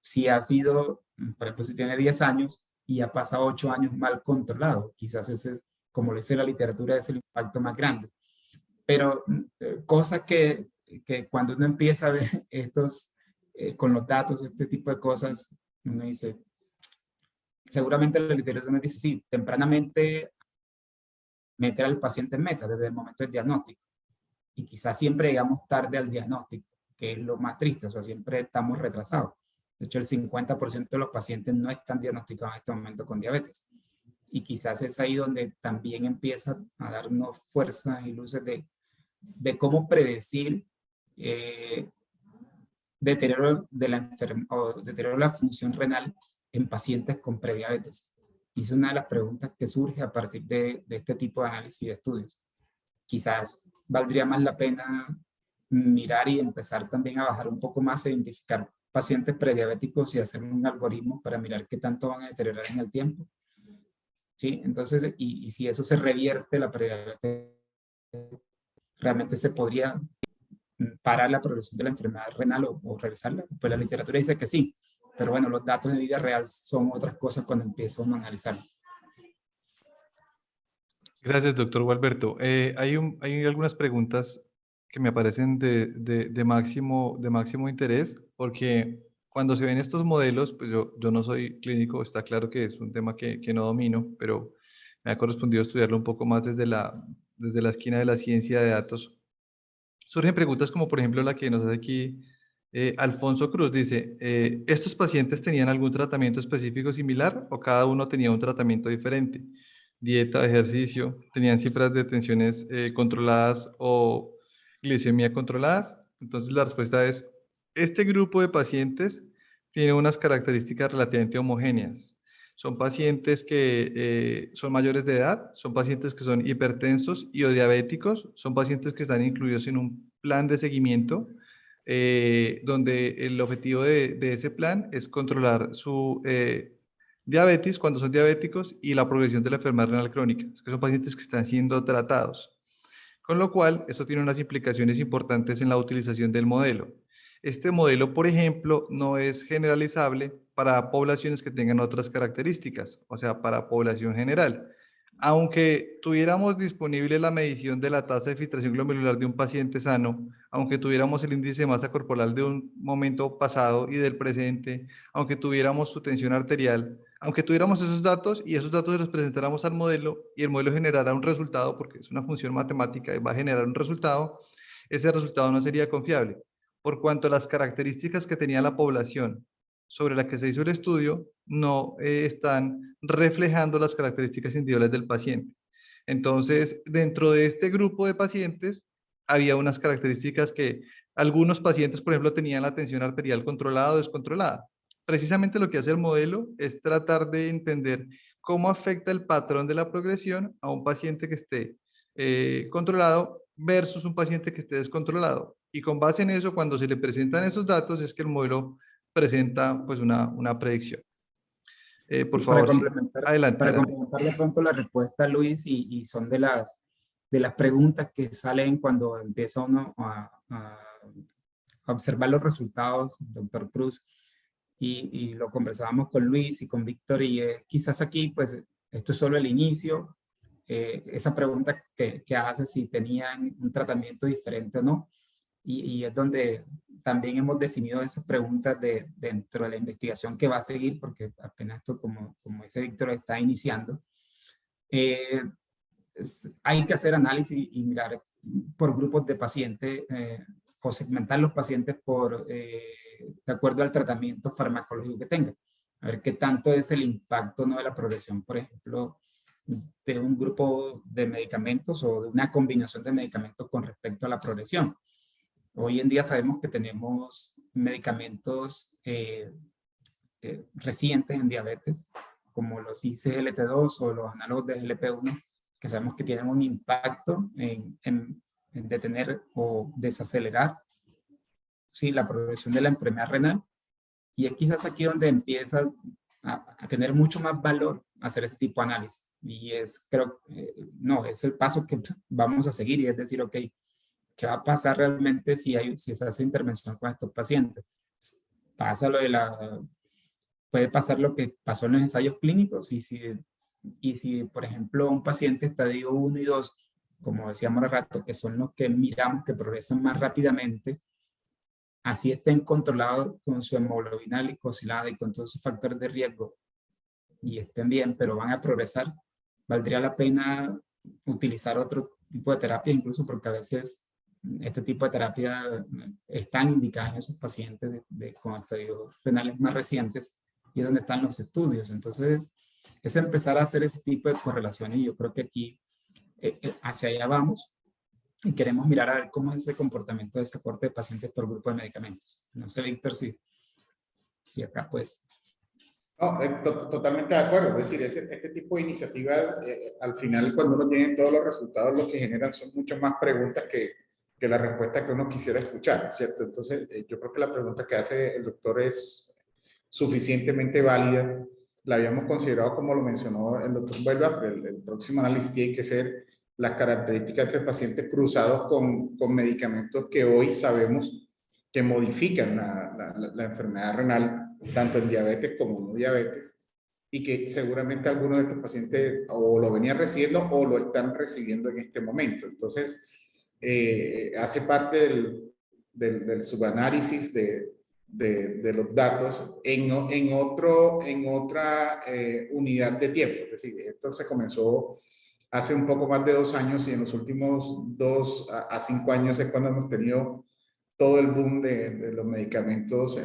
si ha sido, por ejemplo, si tiene 10 años y ha pasado 8 años mal controlado, quizás ese es, como le dice la literatura, es el impacto más grande. Pero cosas que cuando uno empieza a ver estos, con los datos, este tipo de cosas, uno dice, seguramente la literatura nos dice, sí, tempranamente meter al paciente en meta desde el momento del diagnóstico. Y quizás siempre llegamos tarde al diagnóstico, que es lo más triste, o sea, siempre estamos retrasados. De hecho, el 50% de los pacientes no están diagnosticados en este momento con diabetes. Y quizás es ahí donde también empieza a darnos fuerzas y luces de cómo predecir deterioro de la función renal en pacientes con prediabetes. Y es una de las preguntas que surge a partir de este tipo de análisis de estudios. Quizás valdría más la pena mirar y empezar también a bajar un poco más, a identificar pacientes prediabéticos y hacer un algoritmo para mirar qué tanto van a deteriorar en el tiempo. ¿Sí? Entonces, y si eso se revierte, la prediabetes, realmente se podría parar la progresión de la enfermedad renal o reversarla. Pues la literatura dice que sí, pero bueno, los datos de vida real son otras cosas cuando empiezo a analizarlo. Gracias, doctor Gualberto. Hay algunas preguntas que me parecen de máximo interés, porque cuando se ven estos modelos, pues yo no soy clínico, está claro que es un tema que no domino, pero me ha correspondido estudiarlo un poco más desde la esquina de la ciencia de datos. Surgen preguntas como, por ejemplo, la que nos hace aquí Alfonso Cruz. Dice, ¿estos pacientes tenían algún tratamiento específico similar o cada uno tenía un tratamiento diferente? Dieta, ejercicio, tenían cifras de tensiones controladas o glicemia controladas. Entonces la respuesta es, este grupo de pacientes tiene unas características relativamente homogéneas. Son pacientes que son mayores de edad, son pacientes que son hipertensos y o diabéticos, son pacientes que están incluidos en un plan de seguimiento donde el objetivo de ese plan es controlar su diabetes cuando son diabéticos y la progresión de la enfermedad renal crónica, que son pacientes que están siendo tratados. Con lo cual, esto tiene unas implicaciones importantes en la utilización del modelo. Este modelo, por ejemplo, no es generalizable para poblaciones que tengan otras características, o sea, para población general. aunque tuviéramos disponible la medición de la tasa de filtración glomerular de un paciente sano, aunque tuviéramos el índice de masa corporal de un momento pasado y del presente, aunque tuviéramos su tensión arterial, aunque tuviéramos esos datos y esos datos se los presentáramos al modelo y el modelo generara un resultado, porque es una función matemática y va a generar un resultado, ese resultado no sería confiable, por cuanto las características que tenía la población sobre la que se hizo el estudio no están reflejando las características individuales del paciente. Entonces, dentro de este grupo de pacientes, había unas características que algunos pacientes, por ejemplo, tenían la tensión arterial controlada o descontrolada. Precisamente lo que hace el modelo es tratar de entender cómo afecta el patrón de la progresión a un paciente que esté controlado versus un paciente que esté descontrolado. Y con base en eso, cuando se le presentan esos datos, es que el modelo presenta pues una predicción. Por Sí, favor, sí. Adelante, para adelante. complementar de pronto la respuesta, Luis, y son de las preguntas que salen cuando empieza uno a observar los resultados, doctor Cruz, y lo conversábamos con Luis y con Víctor, y quizás aquí, pues, esto es solo el inicio, esa pregunta que hace si tenían un tratamiento diferente o no, y es donde también hemos definido esas preguntas dentro de la investigación que va a seguir, porque apenas esto, como dice Víctor, está iniciando. Hay que hacer análisis y mirar por grupos de pacientes o segmentar los pacientes de acuerdo al tratamiento farmacológico que tengan. A ver qué tanto es el impacto, ¿no?, de la progresión, por ejemplo, de un grupo de medicamentos o de una combinación de medicamentos con respecto a la progresión. Hoy en día sabemos que tenemos medicamentos recientes en diabetes, como los ICGLT2 o los análogos de GLP-1, que sabemos que tienen un impacto en detener o desacelerar, sí, la progresión de la enfermedad renal. Y es quizás aquí donde empieza a tener mucho más valor hacer ese tipo de análisis. Y creo, no, es el paso que vamos a seguir, y es decir, ok, ¿qué va a pasar realmente si se hace intervención con estos pacientes? Pasa puede pasar lo que pasó en los ensayos clínicos, y si por ejemplo, un paciente estadio 1 y 2, como decíamos hace rato, que son los que miramos que progresan más rápidamente, así estén controlados con su hemoglobina glicosilada y con todos sus factores de riesgo, y estén bien, pero van a progresar, valdría la pena utilizar otro tipo de terapia, incluso porque a veces este tipo de terapia están indicadas en esos pacientes con estadios renales más recientes, y es donde están los estudios. Entonces, es empezar a hacer ese tipo de correlaciones, y yo creo que aquí hacia allá vamos, y queremos mirar a ver cómo es ese comportamiento de ese aporte de pacientes por grupo de medicamentos. No sé, Víctor, si acá pues... No, totalmente de acuerdo. Es decir, este tipo de iniciativas, al final, cuando uno tiene todos los resultados, lo que generan son muchas más preguntas que la respuesta que uno quisiera escuchar, ¿cierto? Entonces, yo creo que la pregunta que hace el doctor es suficientemente válida. La habíamos considerado, como lo mencionó el doctor Huelva, pero el próximo análisis tiene que ser las características de pacientes cruzados con medicamentos que hoy sabemos que modifican la enfermedad renal, tanto en diabetes como no diabetes, y que seguramente algunos de estos pacientes o lo venían recibiendo o lo están recibiendo en este momento. Entonces, hace parte del subanálisis de los datos en otra unidad de tiempo. Es decir, esto se comenzó hace un poco más de 2 años, y en los últimos 2 a 5 años es cuando hemos tenido todo el boom de los medicamentos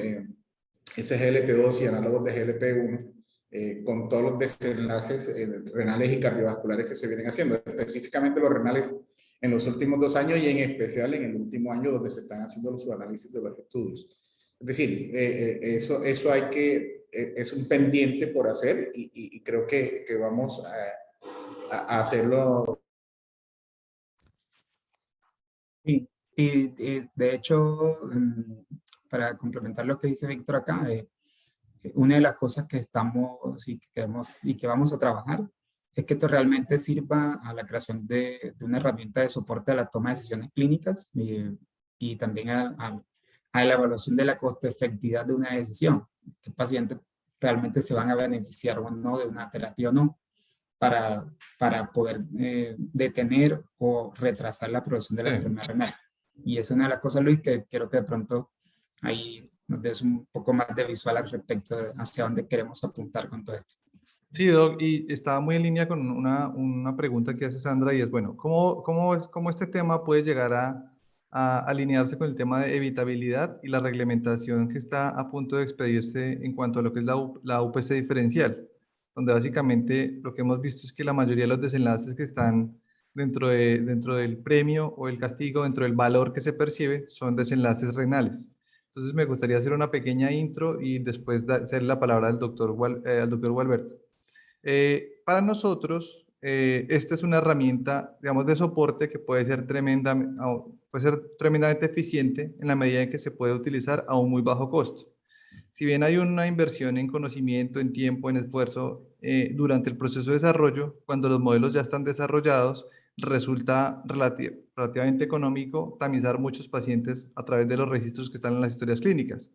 SGLT2 y análogos de GLP-1, con todos los desenlaces renales y cardiovasculares que se vienen haciendo, específicamente los renales en los últimos 2 años, y en especial en el último año, donde se están haciendo los análisis de los estudios. Es decir, eso es un pendiente por hacer, y creo que vamos a hacerlo. Sí, y de hecho, para complementar lo que dice Víctor acá, una de las cosas que estamos y que queremos y que vamos a trabajar es que esto realmente sirva a la creación de una herramienta de soporte a la toma de decisiones clínicas, y también a la evaluación de la costo-efectividad de una decisión. ¿Qué pacientes realmente se van a beneficiar o no de una terapia o no? para poder detener o retrasar la progresión de la Sí. enfermedad renal. Y es una de las cosas, Luis, que quiero que de pronto ahí nos des un poco más de visual al respecto de hacia dónde queremos apuntar con todo esto. Sí, Doc, y estaba muy en línea con una pregunta que hace Sandra y es, bueno, ¿cómo este tema puede llegar a alinearse con el tema de evitabilidad y la reglamentación que está a punto de expedirse en cuanto a lo que es la UPC diferencial? Donde básicamente lo que hemos visto es que la mayoría de los desenlaces que están dentro del premio o el castigo, dentro del valor que se percibe, son desenlaces renales. Entonces me gustaría hacer una pequeña intro y después hacer la palabra al doctor Gualberto. Para nosotros, esta es una herramienta, digamos, de soporte que puede ser tremendamente eficiente en la medida en que se puede utilizar a un muy bajo costo. Si bien hay una inversión en conocimiento, en tiempo, en esfuerzo durante el proceso de desarrollo, cuando los modelos ya están desarrollados, resulta relativamente económico tamizar muchos pacientes a través de los registros que están en las historias clínicas.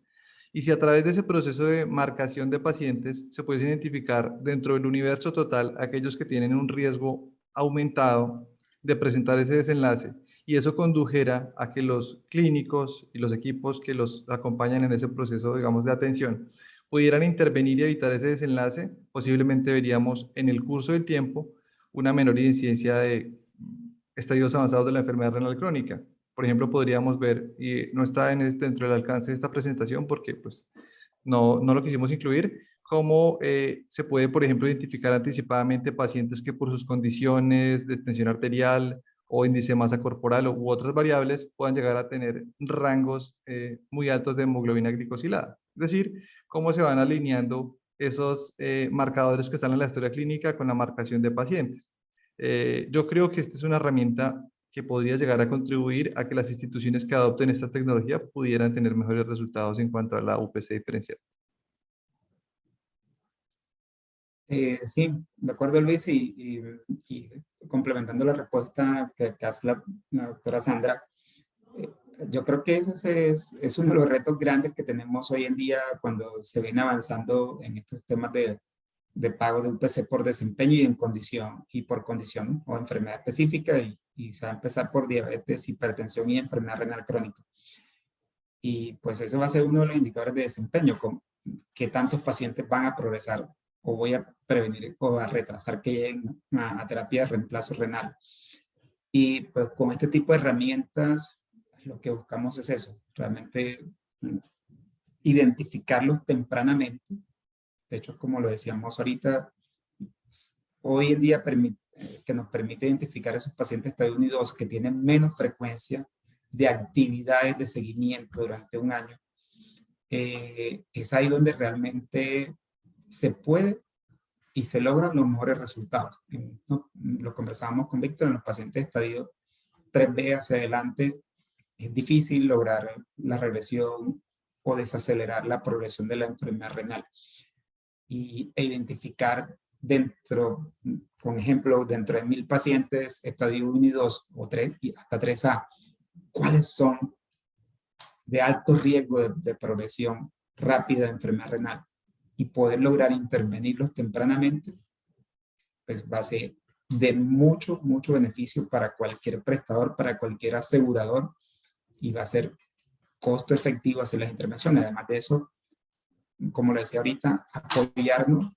Y si a través de ese proceso de marcación de pacientes se puede identificar dentro del universo total aquellos que tienen un riesgo aumentado de presentar ese desenlace, y eso condujera a que los clínicos y los equipos que los acompañan en ese proceso, digamos, de atención, pudieran intervenir y evitar ese desenlace, posiblemente veríamos en el curso del tiempo una menor incidencia de estadios avanzados de la enfermedad renal crónica. Por ejemplo, podríamos ver, y no está dentro del alcance de esta presentación porque pues, no lo quisimos incluir, cómo se puede, por ejemplo, identificar anticipadamente pacientes que por sus condiciones de tensión arterial o índice de masa corporal u otras variables puedan llegar a tener rangos muy altos de hemoglobina glicosilada. Es decir, cómo se van alineando esos marcadores que están en la historia clínica con la marcación de pacientes. Yo creo que esta es una herramienta que podría llegar a contribuir a que las instituciones que adopten esta tecnología pudieran tener mejores resultados en cuanto a la UPC diferencial. Sí, de acuerdo, Luis, y complementando la respuesta que hace la doctora Sandra, yo creo que ese es uno de los retos grandes que tenemos hoy en día cuando se viene avanzando en estos temas de pago de UPC por desempeño y en condición, y por condición o enfermedad específica, y se va a empezar por diabetes, hipertensión y enfermedad renal crónica. Y pues ese va a ser uno de los indicadores de desempeño, con qué tantos pacientes van a progresar o voy a prevenir o a retrasar que lleguen a terapia de reemplazo renal. Y pues con este tipo de herramientas lo que buscamos es eso, realmente identificarlos tempranamente. De hecho, como lo decíamos ahorita, hoy en día que nos permite identificar esos pacientes estadio 1 y 2 que tienen menos frecuencia de actividades de seguimiento durante un año, es ahí donde realmente se puede y se logran los mejores resultados. Lo conversábamos con Víctor, en los pacientes de estadio 3B hacia adelante, es difícil lograr la regresión o desacelerar la progresión de la enfermedad renal. E identificar con ejemplo, dentro de 1000 pacientes, estadio 1 y 2 o 3 y hasta 3A, cuáles son de alto riesgo de progresión rápida de enfermedad renal y poder lograr intervenirlos tempranamente, pues va a ser de mucho beneficio para cualquier prestador, para cualquier asegurador, y va a ser costo efectivo hacer las intervenciones. Además de eso, como le decía ahorita, apoyarnos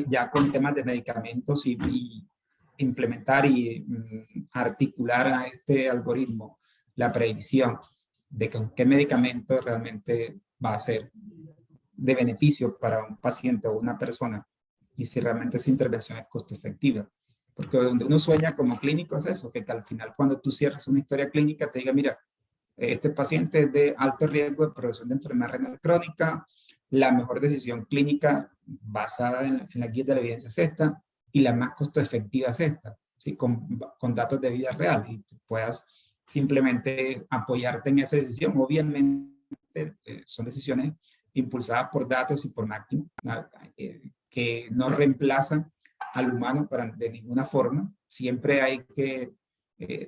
ya con temas de medicamentos y implementar y articular a este algoritmo la predicción de con qué medicamento realmente va a ser de beneficio para un paciente o una persona y si realmente esa intervención es costo efectiva. Porque donde uno sueña como clínico es eso, que al final cuando tú cierras una historia clínica te diga, mira, este paciente es de alto riesgo de progresión de enfermedad renal crónica, la mejor decisión clínica basada en la guía de la evidencia es esta, y la más costo efectiva es esta, ¿sí? Con datos de vida real, y tú puedas simplemente apoyarte en esa decisión. Obviamente son decisiones impulsadas por datos y por máquinas que no reemplazan al humano de ninguna forma. Siempre hay que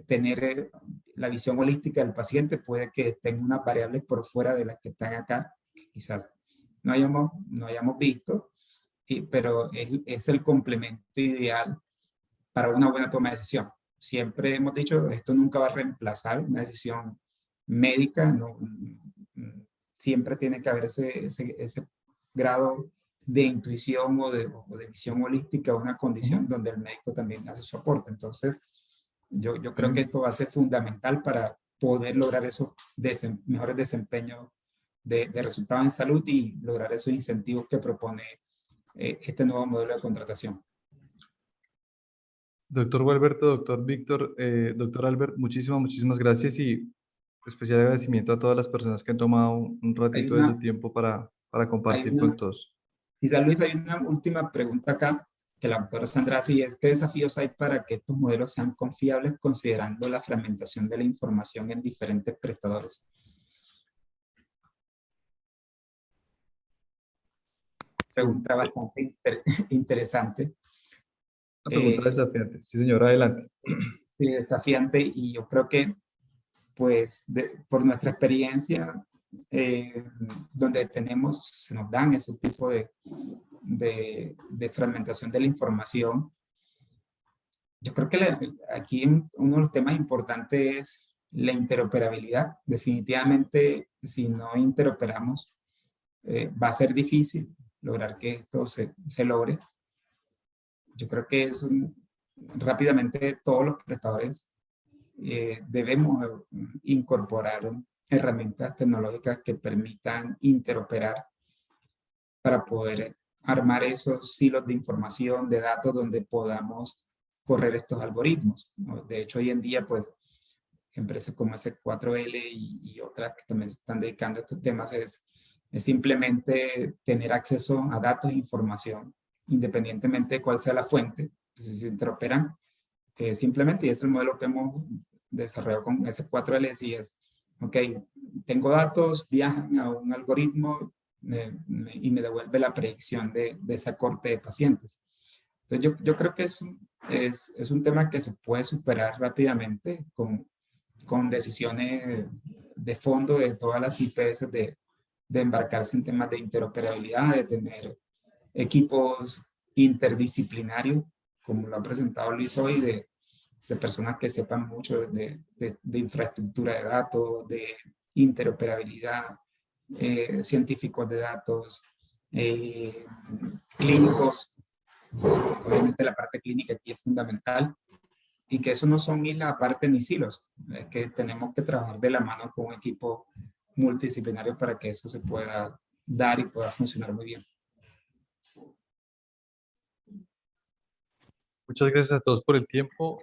tener la visión holística del paciente. Puede que estén unas variables por fuera de las que están acá, que quizás no hayamos visto, pero es el complemento ideal para una buena toma de decisión. Siempre hemos dicho, esto nunca va a reemplazar una decisión médica, no, siempre tiene que haber ese grado de intuición o de visión holística, una condición donde el médico también hace su aporte. Entonces, yo creo que esto va a ser fundamental para poder lograr esos mejores desempeños de resultados en salud y lograr esos incentivos que propone este nuevo modelo de contratación. Doctor Gualberto, doctor Víctor, doctor Albert, muchísimas gracias y especial agradecimiento a todas las personas que han tomado un ratito de su tiempo para compartir con todos. Quizá Luis, hay una última pregunta acá que la doctora Sandra hace y es: ¿qué desafíos hay para que estos modelos sean confiables considerando la fragmentación de la información en diferentes prestadores? Pregunta bastante interesante. Una pregunta desafiante. Sí, señor, adelante. Sí, desafiante, y yo creo que, pues, por nuestra experiencia, donde se nos dan ese tipo de fragmentación de la información, yo creo que aquí uno de los temas importantes es la interoperabilidad. Definitivamente, si no interoperamos, va a ser difícil lograr que esto se logre. Yo creo que rápidamente todos los prestadores debemos incorporar herramientas tecnológicas que permitan interoperar para poder armar esos silos de información, de datos, donde podamos correr estos algoritmos, ¿no? De hecho, hoy en día, pues, empresas como S4L y otras que también se están dedicando a estos temas es simplemente tener acceso a datos e información, independientemente de cuál sea la fuente. Entonces, se interoperan simplemente, y es el modelo que hemos desarrollado con S4L, y es, ok, tengo datos, viajan a un algoritmo y me devuelve la predicción de esa corte de pacientes. Entonces, yo creo que es un tema que se puede superar rápidamente con decisiones de fondo de todas las IPS de embarcarse en temas de interoperabilidad, de tener equipos interdisciplinarios, como lo ha presentado Luis hoy, de personas que sepan mucho de infraestructura de datos, de interoperabilidad, científicos de datos, clínicos. Obviamente la parte clínica aquí es fundamental, y que eso no son islas aparte ni silos, es que tenemos que trabajar de la mano con un equipo multidisciplinario para que eso se pueda dar y pueda funcionar muy bien. Muchas gracias a todos por el tiempo.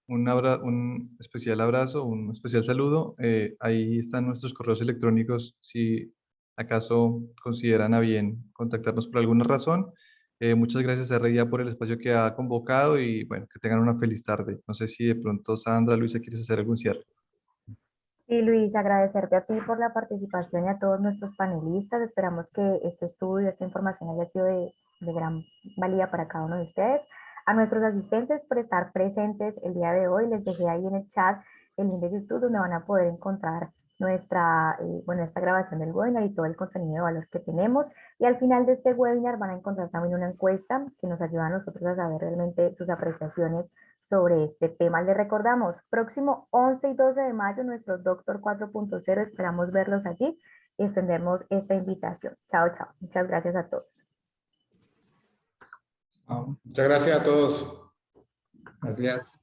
Un especial abrazo, un especial saludo. Ahí están nuestros correos electrónicos si acaso consideran a bien contactarnos por alguna razón. Muchas gracias a RIA por el espacio que ha convocado y bueno, que tengan una feliz tarde. No sé si de pronto Sandra, Luisa, ¿quieres hacer algún cierre? Y Luis, agradecerte a ti por la participación y a todos nuestros panelistas. Esperamos que este estudio, esta información haya sido de gran valía para cada uno de ustedes. A nuestros asistentes por estar presentes el día de hoy. Les dejé ahí en el chat el link de YouTube donde van a poder encontrar esta grabación del webinar y todo el contenido de valor que tenemos. Y al final de este webinar van a encontrar también una encuesta que nos ayuda a nosotros a saber realmente sus apreciaciones sobre este tema. Les recordamos, próximo 11 y 12 de mayo, nuestro Doctor 4.0, esperamos verlos allí y extendemos esta invitación. Chao, chao. Muchas gracias a todos. Muchas gracias a todos. Gracias.